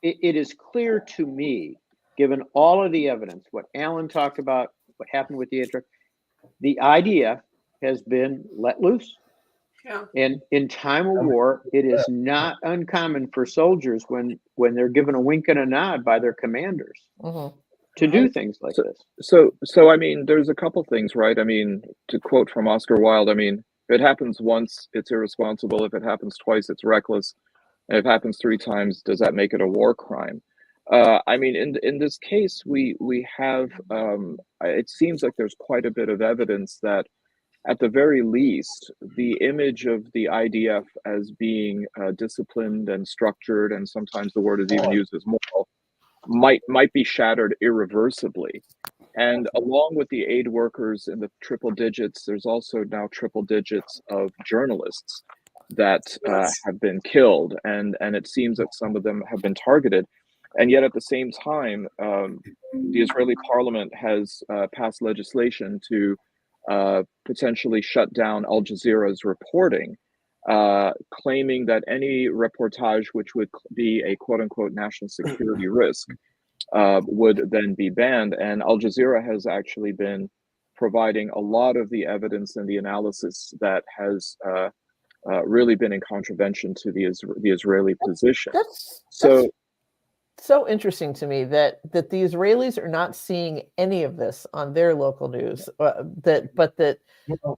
it is clear to me, given all of the evidence, what Allan talked about, what happened with the IDF has been let loose. Yeah. And in time of war, it is not uncommon for soldiers when they're given a wink and a nod by their commanders to do things like this. So I mean, there's a couple things, right? I mean, to quote from Oscar Wilde, I mean, if it happens once, it's irresponsible. If it happens twice, it's reckless. And if it happens 3 times, does that make it a war crime? I mean, in this case, we have, it seems like there's quite a bit of evidence that at the very least, the image of the IDF as being disciplined and structured, and sometimes the word is even used as moral, might be shattered irreversibly. And along with the aid workers in the triple digits, there's also now triple digits of journalists that have been killed, and it seems that some of them have been targeted. And yet at the same time, the Israeli parliament has passed legislation to potentially shut down Al Jazeera's reporting, claiming that any reportage which would be a quote-unquote national security risk would then be banned. And Al Jazeera has actually been providing a lot of the evidence and the analysis that has really been in contravention to the Israeli position. That's so interesting to me that the Israelis are not seeing any of this on their local news.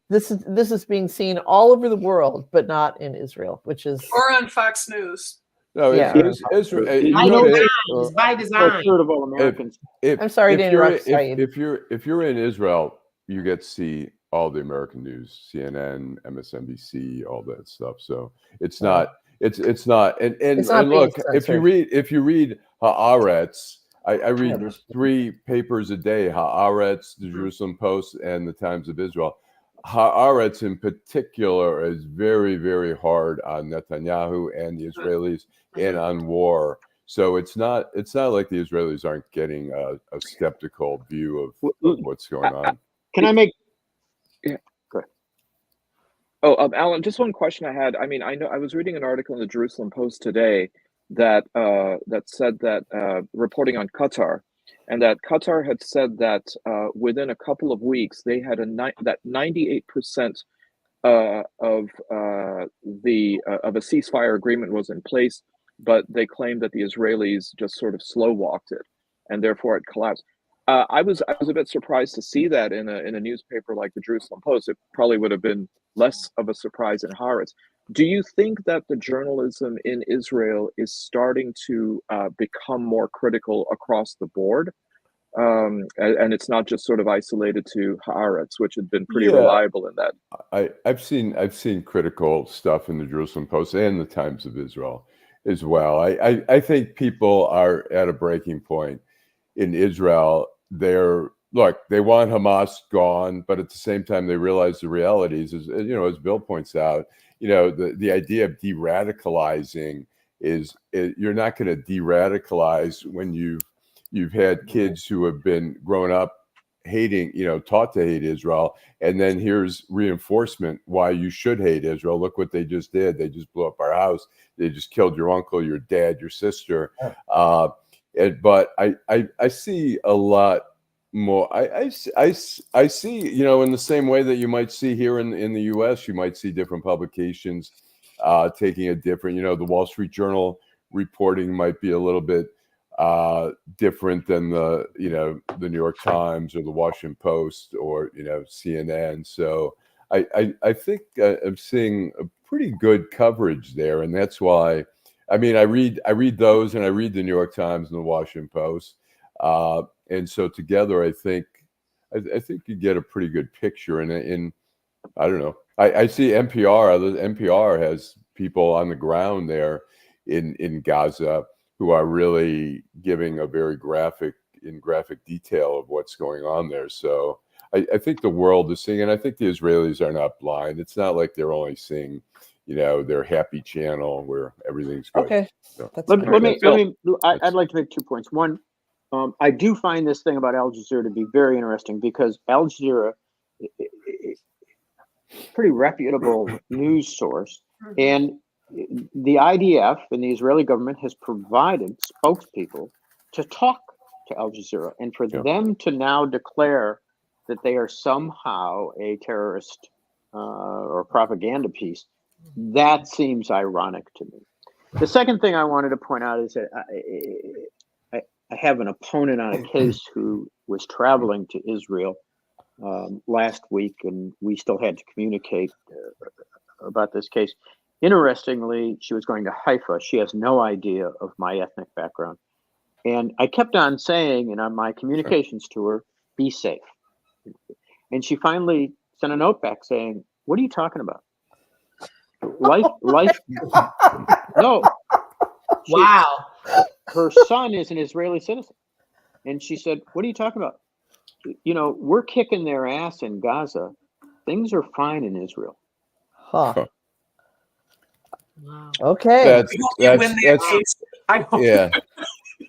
This is being seen all over the world, but not in Israel, which is or on Fox News. No, it's by design. A third of all Americans. I'm sorry to interrupt, Saeed. If you're in Israel, you get to see all the American news, CNN, MSNBC, all that stuff. So it's not. It's not. And look, if you read Haaretz, I read 3 papers a day: Haaretz, the Jerusalem Post, and the Times of Israel. Haaretz in particular is very, very hard on Netanyahu and the Israelis and on war. So it's not like the Israelis aren't getting a skeptical view of what's going on. Can I make? Yeah, go ahead. Oh, Allan, just one question I had. I mean, I know I was reading an article in the Jerusalem Post today that said that reporting on Qatar, and that Qatar had said that within a couple of weeks they had that 98% of a ceasefire agreement was in place, but they claimed that the Israelis just sort of slow walked it, and therefore it collapsed. I was a bit surprised to see that in a newspaper like the Jerusalem Post. It probably would have been less of a surprise in Haaretz. Do you think that the journalism in Israel is starting to become more critical across the board? And it's not just sort of isolated to Haaretz, which had been pretty reliable in that. I've seen critical stuff in the Jerusalem Post and the Times of Israel as well. I think people are at a breaking point in Israel. They want Hamas gone, but at the same time they realize the realities, as Bill points out. The idea of de-radicalizing is you're not going to de-radicalize when you've had kids who have been grown up hating, taught to hate Israel, and then here's reinforcement why you should hate Israel. Look what they just did. They just blew up our house. They just killed your uncle, your dad, your sister. But I see a lot more. I see, in the same way that you might see here in the U.S., you might see different publications taking a different, the Wall Street Journal reporting might be a little bit different than the New York Times or the Washington Post or CNN. So I think I'm seeing a pretty good coverage there, and that's why. I mean, I read those, and I read the New York Times and the Washington Post, and so together, I think you get a pretty good picture. And I don't know, I see NPR. NPR has people on the ground there in Gaza who are really giving a very graphic detail of what's going on there. So I think the world is seeing, and I think the Israelis are not blind. It's not like they're only seeing their happy channel where everything's good. Okay. So, I'd like to make 2 points. One, I do find this thing about Al Jazeera to be very interesting, because Al Jazeera, pretty reputable news source, and the IDF and the Israeli government has provided spokespeople to talk to Al Jazeera, and for them to now declare that they are somehow a terrorist or propaganda piece, that seems ironic to me. The second thing I wanted to point out is that I have an opponent on a case who was traveling to Israel last week, and we still had to communicate about this case. Interestingly, she was going to Haifa. She has no idea of my ethnic background. And I kept on saying, on my communications to her, be safe. And she finally sent a note back saying, "What are you talking about? Life." No. Wow. Her son is an Israeli citizen. And she said, "What are you talking about? You know, we're kicking their ass in Gaza. Things are fine in Israel." Huh. Wow. Okay. That's yeah.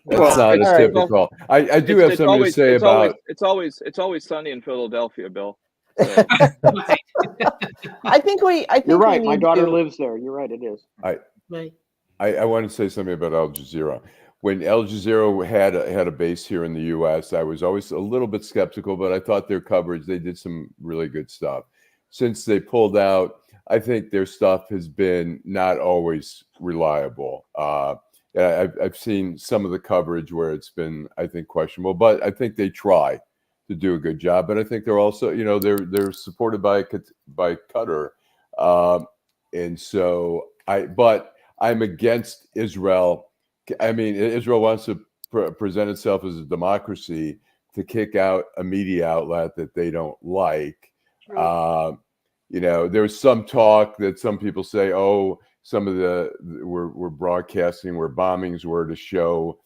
That's not as typical. I do have something to say about. It's always sunny in Philadelphia, Bill. So. I think you're right. My daughter lives there. You're right. It is. I want to say something about Al Jazeera. When Al Jazeera had a base here in the U.S., I was always a little bit skeptical, but I thought their coverage, they did some really good stuff. Since they pulled out, I think their stuff has been not always reliable. I've seen some of the coverage where it's been, I think, questionable, but I think they try to do a good job. But I think they're also, you know, they're supported by Qatar, and so but I'm against Israel. I mean, Israel wants to present itself as a democracy, to kick out a media outlet that they don't like. You know, there's some talk that some people say, oh, some of we're broadcasting where bombings were to show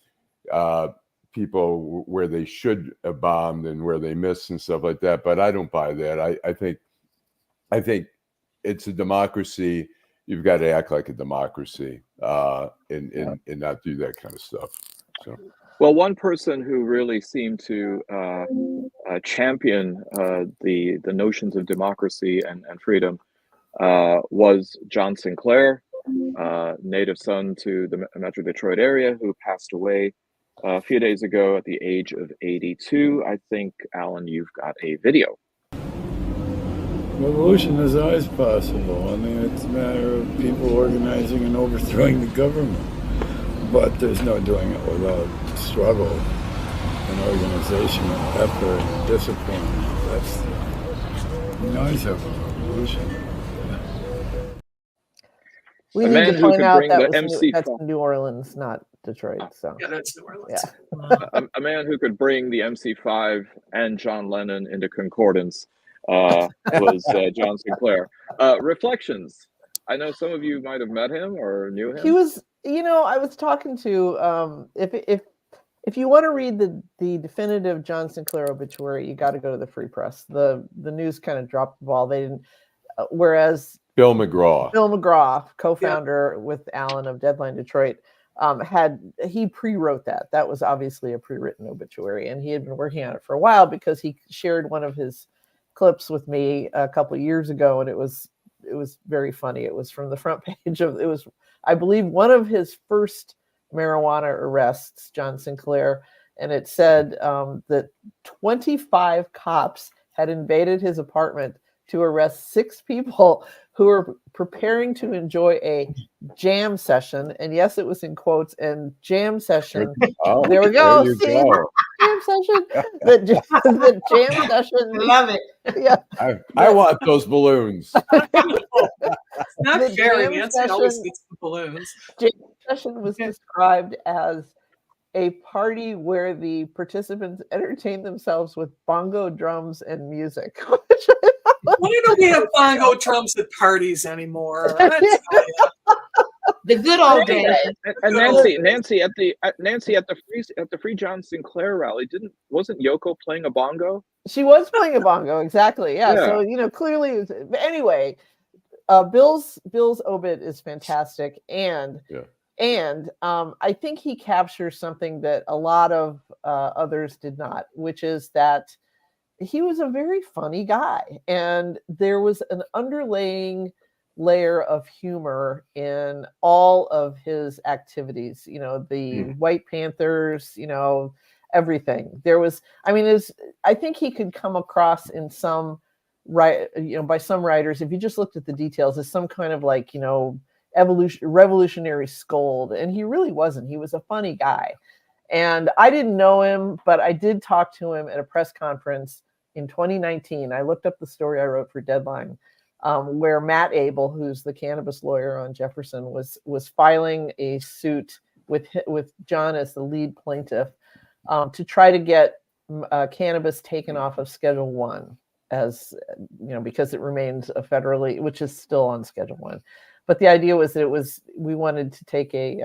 people where they should have bombed and where they missed and stuff like that. But I don't buy that. I think it's a democracy. You've got to act like a democracy and not do that kind of stuff. So. Well, one person who really seemed to champion the notions of democracy and freedom was John Sinclair, native son to the Metro Detroit area, who passed away a few days ago at the age of 82. I think, Alan, you've got a video. Revolution is always possible. I mean, it's a matter of people organizing and overthrowing the government. But there's no doing it without struggle and organization and effort and discipline. That's the noise of revolution. We need to point out that's New Orleans, not Detroit. So yeah, that's New Orleans. Yeah. a man who could bring the MC5 and John Lennon into concordance was John Sinclair. Reflections. I know some of you might have met him or knew him. He was, you know, I was talking to if you want to read the definitive John Sinclair obituary, you got to go to the Free Press. The news kind of dropped the ball. They didn't. Whereas Bill McGraw, co-founder with Allan of Deadline Detroit, he pre-wrote that. That was obviously a pre-written obituary, and he had been working on it for a while because he shared one of his clips with me a couple of years ago, and it was very funny. It was from the front page of, it was, I believe, one of his first marijuana arrests, John Sinclair, and it said that 25 cops had invaded his apartment to arrest 6 people who were preparing to enjoy a jam session. And yes, it was in quotes, and jam session. Oh, there we go. There you See, go. jam session. The jam session. Love it. Yeah. I want those balloons. It's not fair. Nancy always gets the balloons. Jam session was described as a party where the participants entertained themselves with bongo drums and music. Why don't we have bongo drums at parties anymore? The good old days. And Nancy at the Free John Sinclair rally, wasn't Yoko playing a bongo? She was playing a bongo, exactly. Yeah. So clearly, anyway, Bill's obit is fantastic, and I think he captures something that a lot of others did not, which is that he was a very funny guy, and there was an underlying layer of humor in all of his activities. You know, the White Panthers, you know, everything. There was, I mean, I think he could come across in some by some writers, if you just looked at the details, as some kind of like, you know, revolutionary scold, and he really wasn't. He was a funny guy, and I didn't know him, but I did talk to him at a press conference in 2019. I looked up the story I wrote for Deadline, where Matt Abel, who's the cannabis lawyer on Jefferson, was filing a suit with John as the lead plaintiff to try to get cannabis taken off of Schedule 1. as because it remains a federally, which is still on Schedule 1. But the idea was that we wanted to take say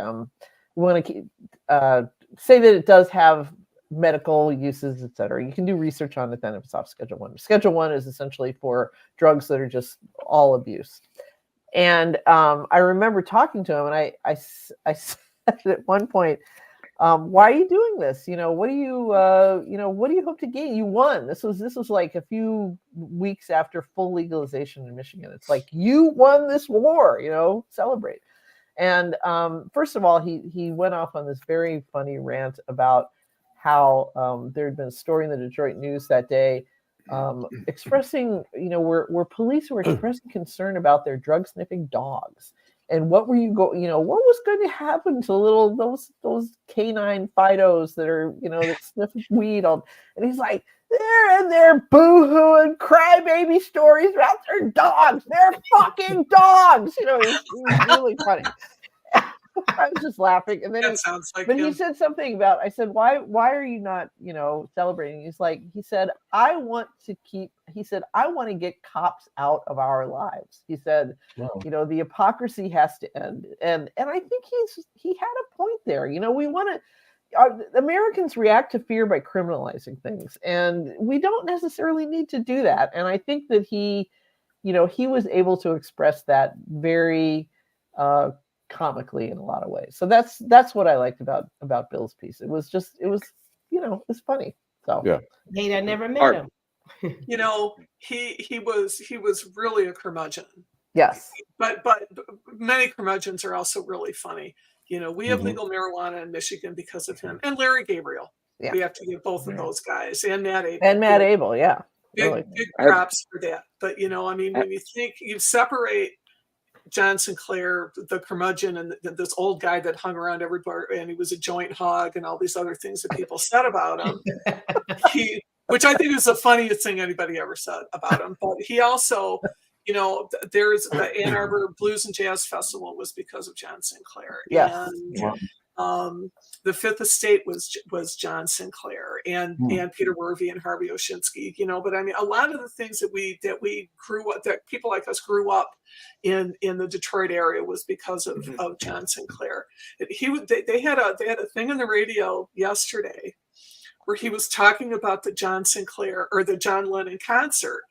that it does have medical uses, et cetera. You can do research on it then if it's off Schedule 1. Schedule 1 is essentially for drugs that are just all abuse. And I remember talking to him, and I said at one point, why are you doing this? What do you hope to gain? You won. This was like a few weeks after full legalization in Michigan. It's like, you won this war, celebrate. And first of all, he went off on this very funny rant about how there had been a story in the Detroit News that day expressing, where police were expressing concern about their drug sniffing dogs. And what were what was going to happen to those canine Fidos that are, that sniff weed on? And he's like, they're in their boo-hoo and crybaby stories about their dogs. They're fucking dogs. It's really funny. I was just laughing. And then he said something about, I said, why are you not, celebrating? He said, I want to get cops out of our lives. He said, wow. The hypocrisy has to end. And I think he had a point there. We want to, Americans react to fear by criminalizing things, and we don't necessarily need to do that. And I think that he was able to express that very, comically in a lot of ways. So that's what I liked about Bill's piece. It was funny. So yeah, I never met him. He was really a curmudgeon. Yes, but many curmudgeons are also really funny. We have legal marijuana in Michigan because of him, and Larry Gabriel. Yeah. We have to give both of those guys, and Matt Abel. Yeah, big props for that. But when you think you separate John Sinclair, the curmudgeon, and this old guy that hung around everybody, and he was a joint hog, and all these other things that people said about him, which I think is the funniest thing anybody ever said about him. But he also, there's the Ann Arbor Blues and Jazz Festival was because of John Sinclair. Yes. And the Fifth Estate was John Sinclair and Peter Wervey and Harvey Oshinsky, but a lot of the things that we grew up, that people like us grew up in the Detroit area was because of John Sinclair. They had a thing on the radio yesterday where he was talking about the John Sinclair or the John Lennon concert.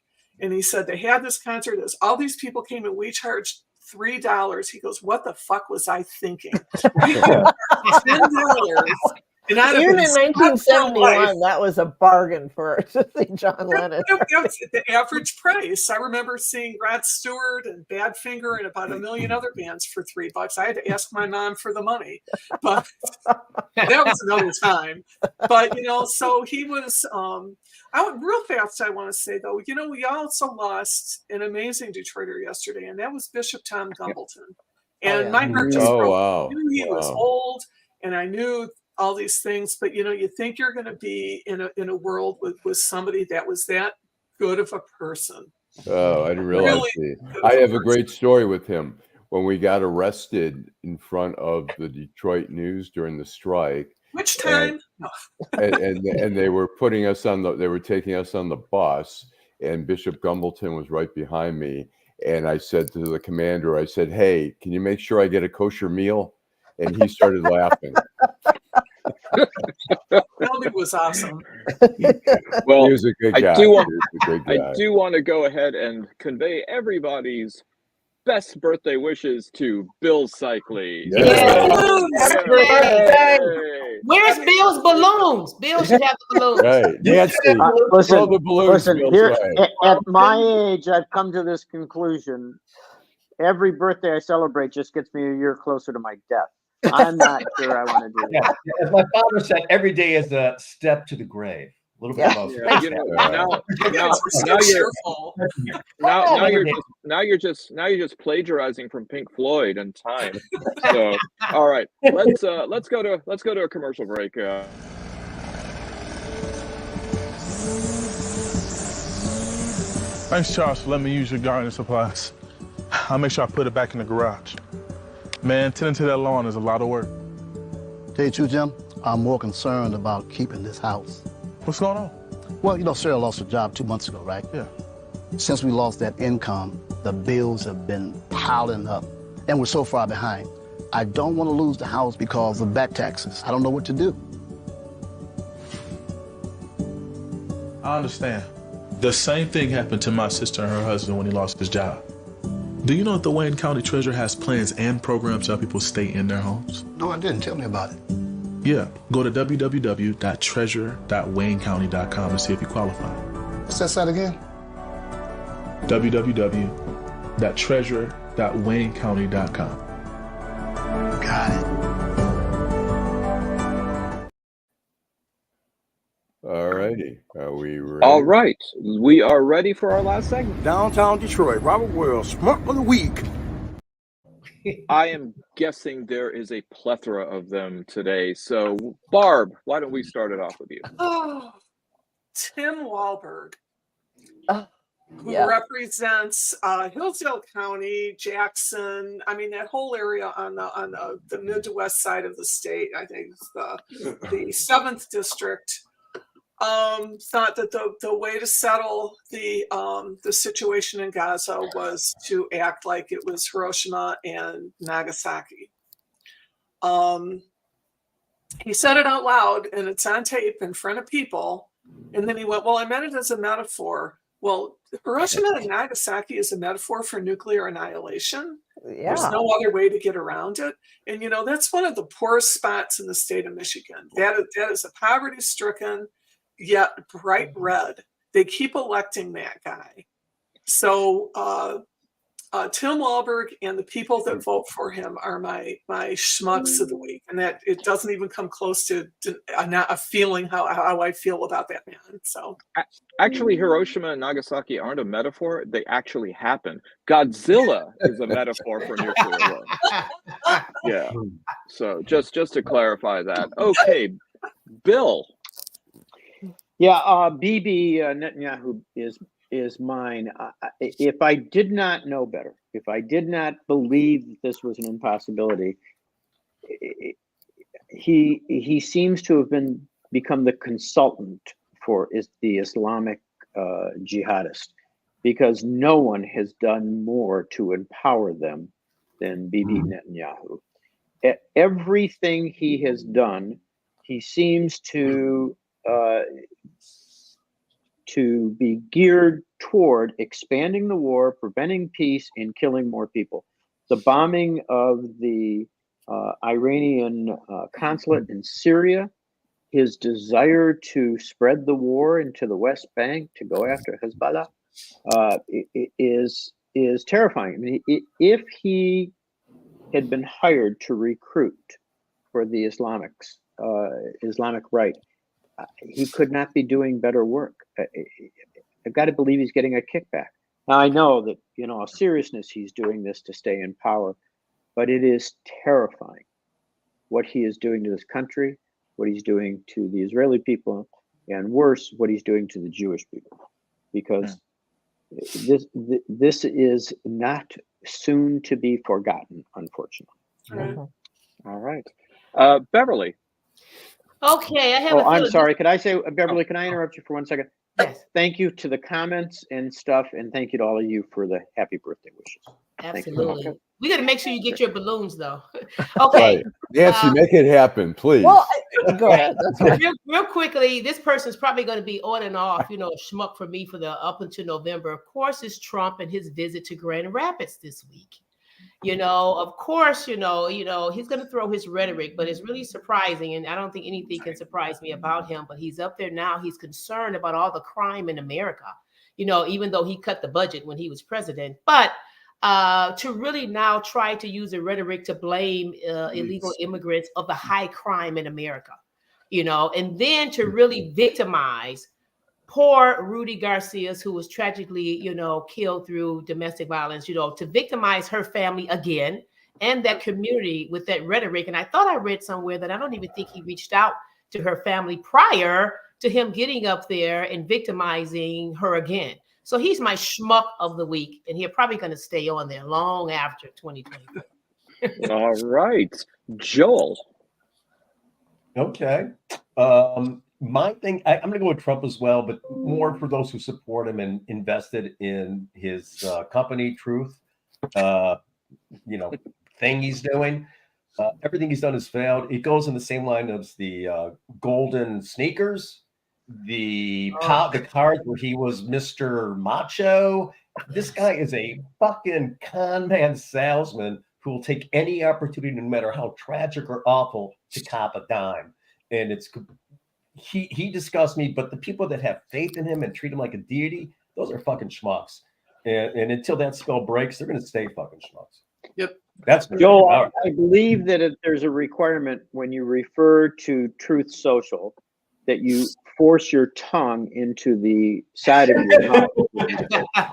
And he said they had this concert, all these people came and we charged $3. He goes, what the fuck was I thinking? $10. Even in 1971, that was a bargain to see John Lennon. The average price. I remember seeing Rod Stewart and Badfinger and about a million other bands for $3. I had to ask my mom for the money, but that was another time. But so he was. Real fast, I want to say though, we also lost an amazing Detroiter yesterday, and that was Bishop Tom Gumbleton. And my heart just broke. Wow. I knew he was old, and I knew all these things, but you think you're going to be in a world with somebody that was that good of a person. Oh, I didn't realize I have a great story with him. When we got arrested in front of the Detroit News during the strike. Which time? And they were taking us on the bus, and Bishop Gumbleton was right behind me. And I said to the commander, I said, hey, can you make sure I get a kosher meal? And he started laughing. Melby was awesome. Well, he was a good guy. I do want to go ahead and convey everybody's best birthday wishes to Bill Seikaly. Where's Bill's balloons? Bill should have the balloons. Right. Listen, here, at my age, I've come to this conclusion. Every birthday I celebrate just gets me a year closer to my death. I'm not sure I want to do that. As my father said, every day is a step to the grave. A little bit closer. Now you're just plagiarizing from Pink Floyd and Time. So all right, let's go to a commercial break. Thanks, Charles, for letting me use your garden supplies. I'll make sure I put it back in the garage. Man, tending to that lawn is a lot of work. Tell you the truth, Jim, I'm more concerned about keeping this house. What's going on? Well, Sarah lost her job 2 months ago, right? Yeah. Since we lost that income, the bills have been piling up, and we're so far behind. I don't want to lose the house because of back taxes. I don't know what to do. I understand. The same thing happened to my sister and her husband when he lost his job. Do you know that the Wayne County Treasurer has plans and programs to help people stay in their homes? No, I didn't. Tell me about it. Yeah, go to www.treasure.waynecounty.com to see if you qualify. What's that site again? www.treasure.waynecounty.com. Got it. All righty. Are we ready? All right. We are ready for our last segment. Downtown Detroit, Robert Wells, Schmuck of the Week. I am guessing there is a plethora of them today. So, Barb, why don't we start it off with you? Oh, Tim Wahlberg, who yeah. represents Hillsdale County, Jackson. I mean, that whole area on the Midwest side of the state. I think it's the 7th district. Thought that the way to settle the situation in Gaza was to act like it was Hiroshima and Nagasaki. He said it out loud, and it's on tape in front of people. And then he went, "Well, I meant it as a metaphor." Well, Hiroshima and Nagasaki is a metaphor for nuclear annihilation. Yeah. There's no other way to get around it. And, you know, that's one of the poorest spots in the state of Michigan. That is a poverty-stricken, yet bright red. They keep electing that guy. So Tim Wahlberg and the people that vote for him are my schmucks of the week. And that it doesn't even come close to a feeling how I feel about that man. So actually, Hiroshima and Nagasaki aren't a metaphor. They actually happen. Godzilla is a metaphor for nuclear war. Yeah. So just to clarify that. Okay, Bill. Yeah, Bibi Netanyahu is mine. If I did not know better, if I did not believe that this was an impossibility, he seems to have become the consultant for the Islamic jihadist, because no one has done more to empower them than Bibi Netanyahu. Everything he has done, he seems to be geared toward expanding the war, preventing peace, and killing more people. The bombing of the Iranian consulate in Syria, his desire to spread the war into the West Bank to go after Hezbollah, is terrifying. I mean, if he had been hired to recruit for the Islamic right, he could not be doing better work. I've got to believe he's getting a kickback. Now, I know that, you know, seriousness, he's doing this to stay in power, but it is terrifying what he is doing to this country, what he's doing to the Israeli people, and worse, what he's doing to the Jewish people, because this is not soon to be forgotten, unfortunately. All right. Beverly. Okay, I have. I'm sorry. Could I say, Beverly? Can I interrupt you for 1 second? Yes. Thank you to the comments and stuff, and thank you to all of you for the happy birthday wishes. Absolutely. We got to make sure you get your balloons, though. Okay. Right. Nancy, make it happen, please. Well, go ahead. Real quickly, this person's probably going to be on and off, you know, schmuck for me for the up until November. Of course, it's Trump and his visit to Grand Rapids this week. You know, of course, you know, he's going to throw his rhetoric, but it's really surprising. And I don't think anything can surprise me about him. But he's up there now. He's concerned about all the crime in America, you know, even though he cut the budget when he was president. But to really now try to use the rhetoric to blame illegal immigrants of the high crime in America, you know, and then to really victimize poor Rudy Garcias, who was tragically, you know, killed through domestic violence, you know, to victimize her family again and that community with that rhetoric. And I thought I read somewhere that I don't even think he reached out to her family prior to him getting up there and victimizing her again. So he's my schmuck of the week, and he's probably going to stay on there long after 2024. All right. Joel. Okay. My thing, I'm going to go with Trump as well, but more for those who support him and invested in his company, Truth, thing he's doing. Everything he's done has failed. It goes in the same line as the golden sneakers, the card where he was Mr. Macho. This guy is a fucking con man salesman who will take any opportunity, no matter how tragic or awful, to cop a dime. And he disgusts me, but the people that have faith in him and treat him like a deity, those are fucking schmucks. And until that spell breaks, they're going to stay fucking schmucks. Yep. That's Joel. I believe that there's a requirement when you refer to Truth Social that you force your tongue into the side of your mouth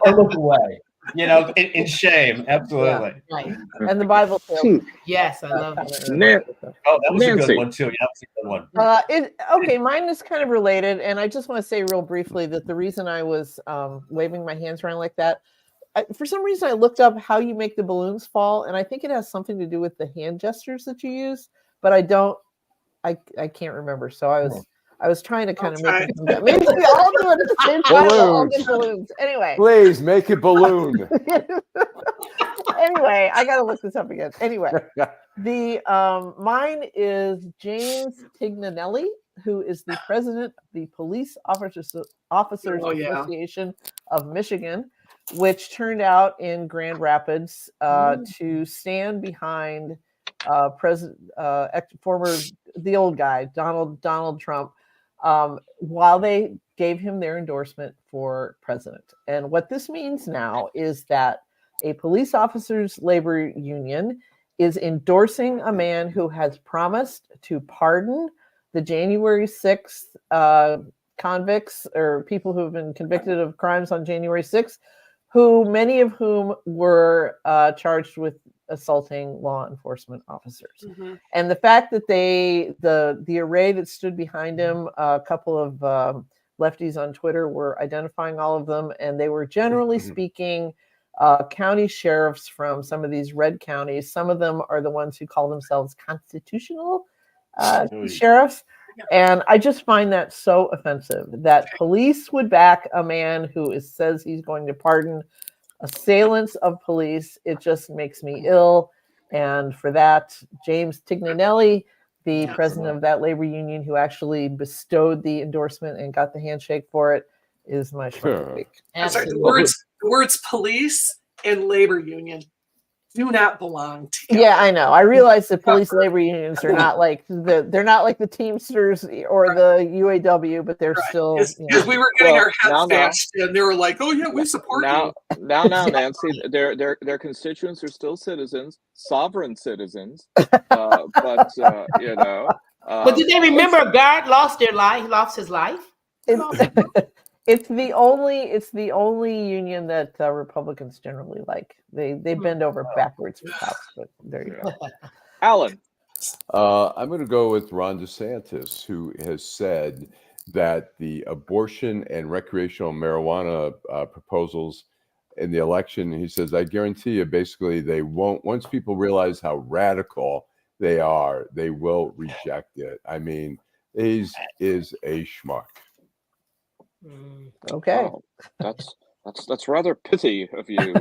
or look away. In shame. Absolutely. Yeah, right. And the Bible tells. Yes, I love it. That was a good one too. Yeah, that was a good one. Okay, mine is kind of related, and I just want to say real briefly that the reason I was waving my hands around like that, for some reason I looked up how you make the balloons fall, and I think it has something to do with the hand gestures that you use, but I can't remember. So I was trying to kind of make it. Maybe we all do it at the same time. All get balloons. Anyway. Please make it balloon. Anyway, I got to look this up again. Anyway, mine is James Tignanelli, who is the president of the Police Officers Association of Michigan, which turned out in Grand Rapids to stand behind the old guy, Donald Trump, while they gave him their endorsement for president. And what this means now is that a police officers' labor union is endorsing a man who has promised to pardon the January 6th convicts or people who have been convicted of crimes on January 6th, many of whom were charged with assaulting law enforcement officers. Mm-hmm. And the fact that the array that stood behind him, a couple of lefties on Twitter were identifying all of them, and they were generally speaking county sheriffs from some of these red counties. Some of them are the ones who call themselves constitutional sheriffs. And I just find that so offensive that police would back a man who says he's going to pardon assailants of police. It just makes me ill. And for that, James Tignanelli, the president of that labor union who actually bestowed the endorsement and got the handshake for it, is my Schmuck of the week. I'm sorry, the words police and labor union do not belong together. Yeah, I know. I realize that police labor unions are not like the Teamsters or the UAW, but they're still. Because we were getting our heads bashed, and they were like, "Oh yeah, we support you." Now, Nancy, their constituents are still citizens, sovereign citizens. But did they remember a guard lost his life? It's the only union that Republicans generally like. They bend over backwards for cops, but there you go. Allan. I'm going to go with Ron DeSantis, who has said that the abortion and recreational marijuana proposals in the election, he says, I guarantee you, basically, they won't, once people realize how radical they are, they will reject it. I mean, he is a schmuck. Okay. Oh, that's rather pithy of you.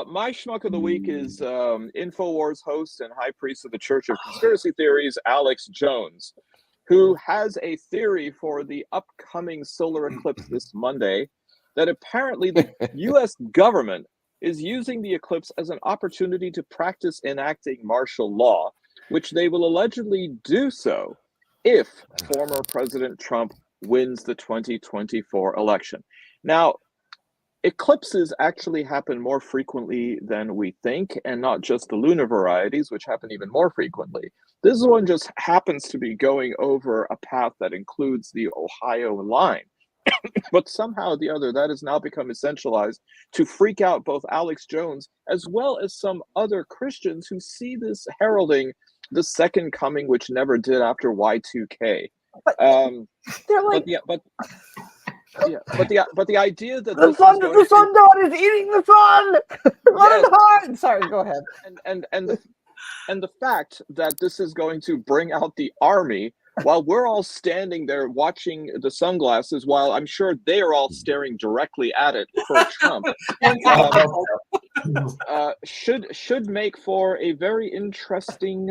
My schmuck of the week is InfoWars host and high priest of the Church of Conspiracy Theories, Alex Jones, who has a theory for the upcoming solar eclipse this Monday that apparently the U.S. government is using the eclipse as an opportunity to practice enacting martial law, which they will allegedly do so if former President Trump wins the 2024 election. Now, eclipses actually happen more frequently than we think, and not just the lunar varieties, which happen even more frequently. This one just happens to be going over a path that includes the Ohio line. But somehow or the other, that has now become essentialized to freak out both Alex Jones as well as some other Christians who see this heralding the second coming, which never did after Y2K. But the idea that the sun god is eating the sun. Run hard. Sorry, go ahead. And And the fact that this is going to bring out the army while we're all standing there watching the sunglasses, while I'm sure they are all staring directly at it for Trump, should make for a very interesting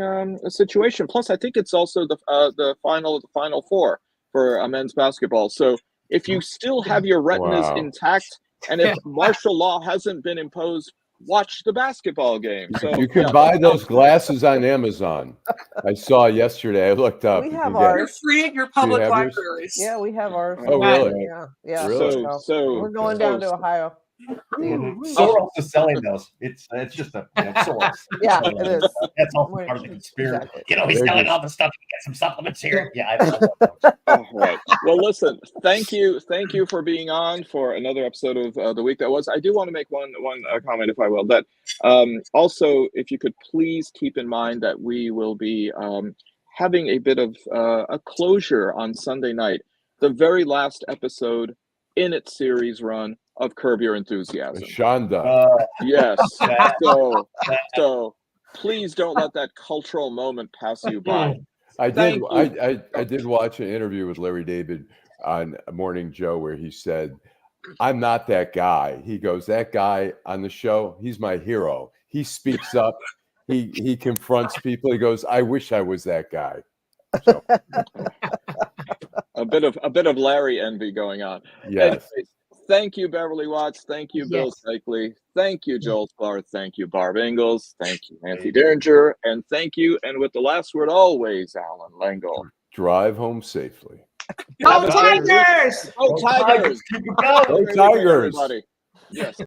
situation. Plus, I think it's also the final four for men's basketball. So if you still have your retinas intact, and if martial law hasn't been imposed, watch the basketball game. So you can buy those glasses on Amazon. I saw yesterday. I looked up. We have ours. You're free at your public libraries. Yeah, we have ours. Oh, really? Yeah. Really? So we're going down to Ohio. Soros is selling those. It's just a Soros. Yeah, it is. That's all part of the conspiracy. Exactly. You know, he's selling all the stuff to get some supplements here. Yeah, I don't know. All right. Well, listen. Thank you for being on for another episode of the week that was. I do want to make one comment, if I will. That also, if you could please keep in mind that we will be having a bit of a closure on Sunday night, the very last episode in its series run of Curb Your Enthusiasm. Shonda. Yes. So please don't let that cultural moment pass you by. I did watch an interview with Larry David on Morning Joe where he said, "I'm not that guy." He goes, "That guy on the show, he's my hero. He speaks up. He confronts people. He goes, I wish I was that guy." So. a bit of Larry envy going on. Yes. Anyways, thank you, Beverly Watts. Thank you, Bill Seikaly. Thank you, Joel Sklar. Thank you, Barb Ingalls. Thank you, Nancy Derringer. And thank you, and with the last word always, Allan Lengel. Drive home safely. Go Tigers! Go Tigers! Go Tigers! Everybody. Yes.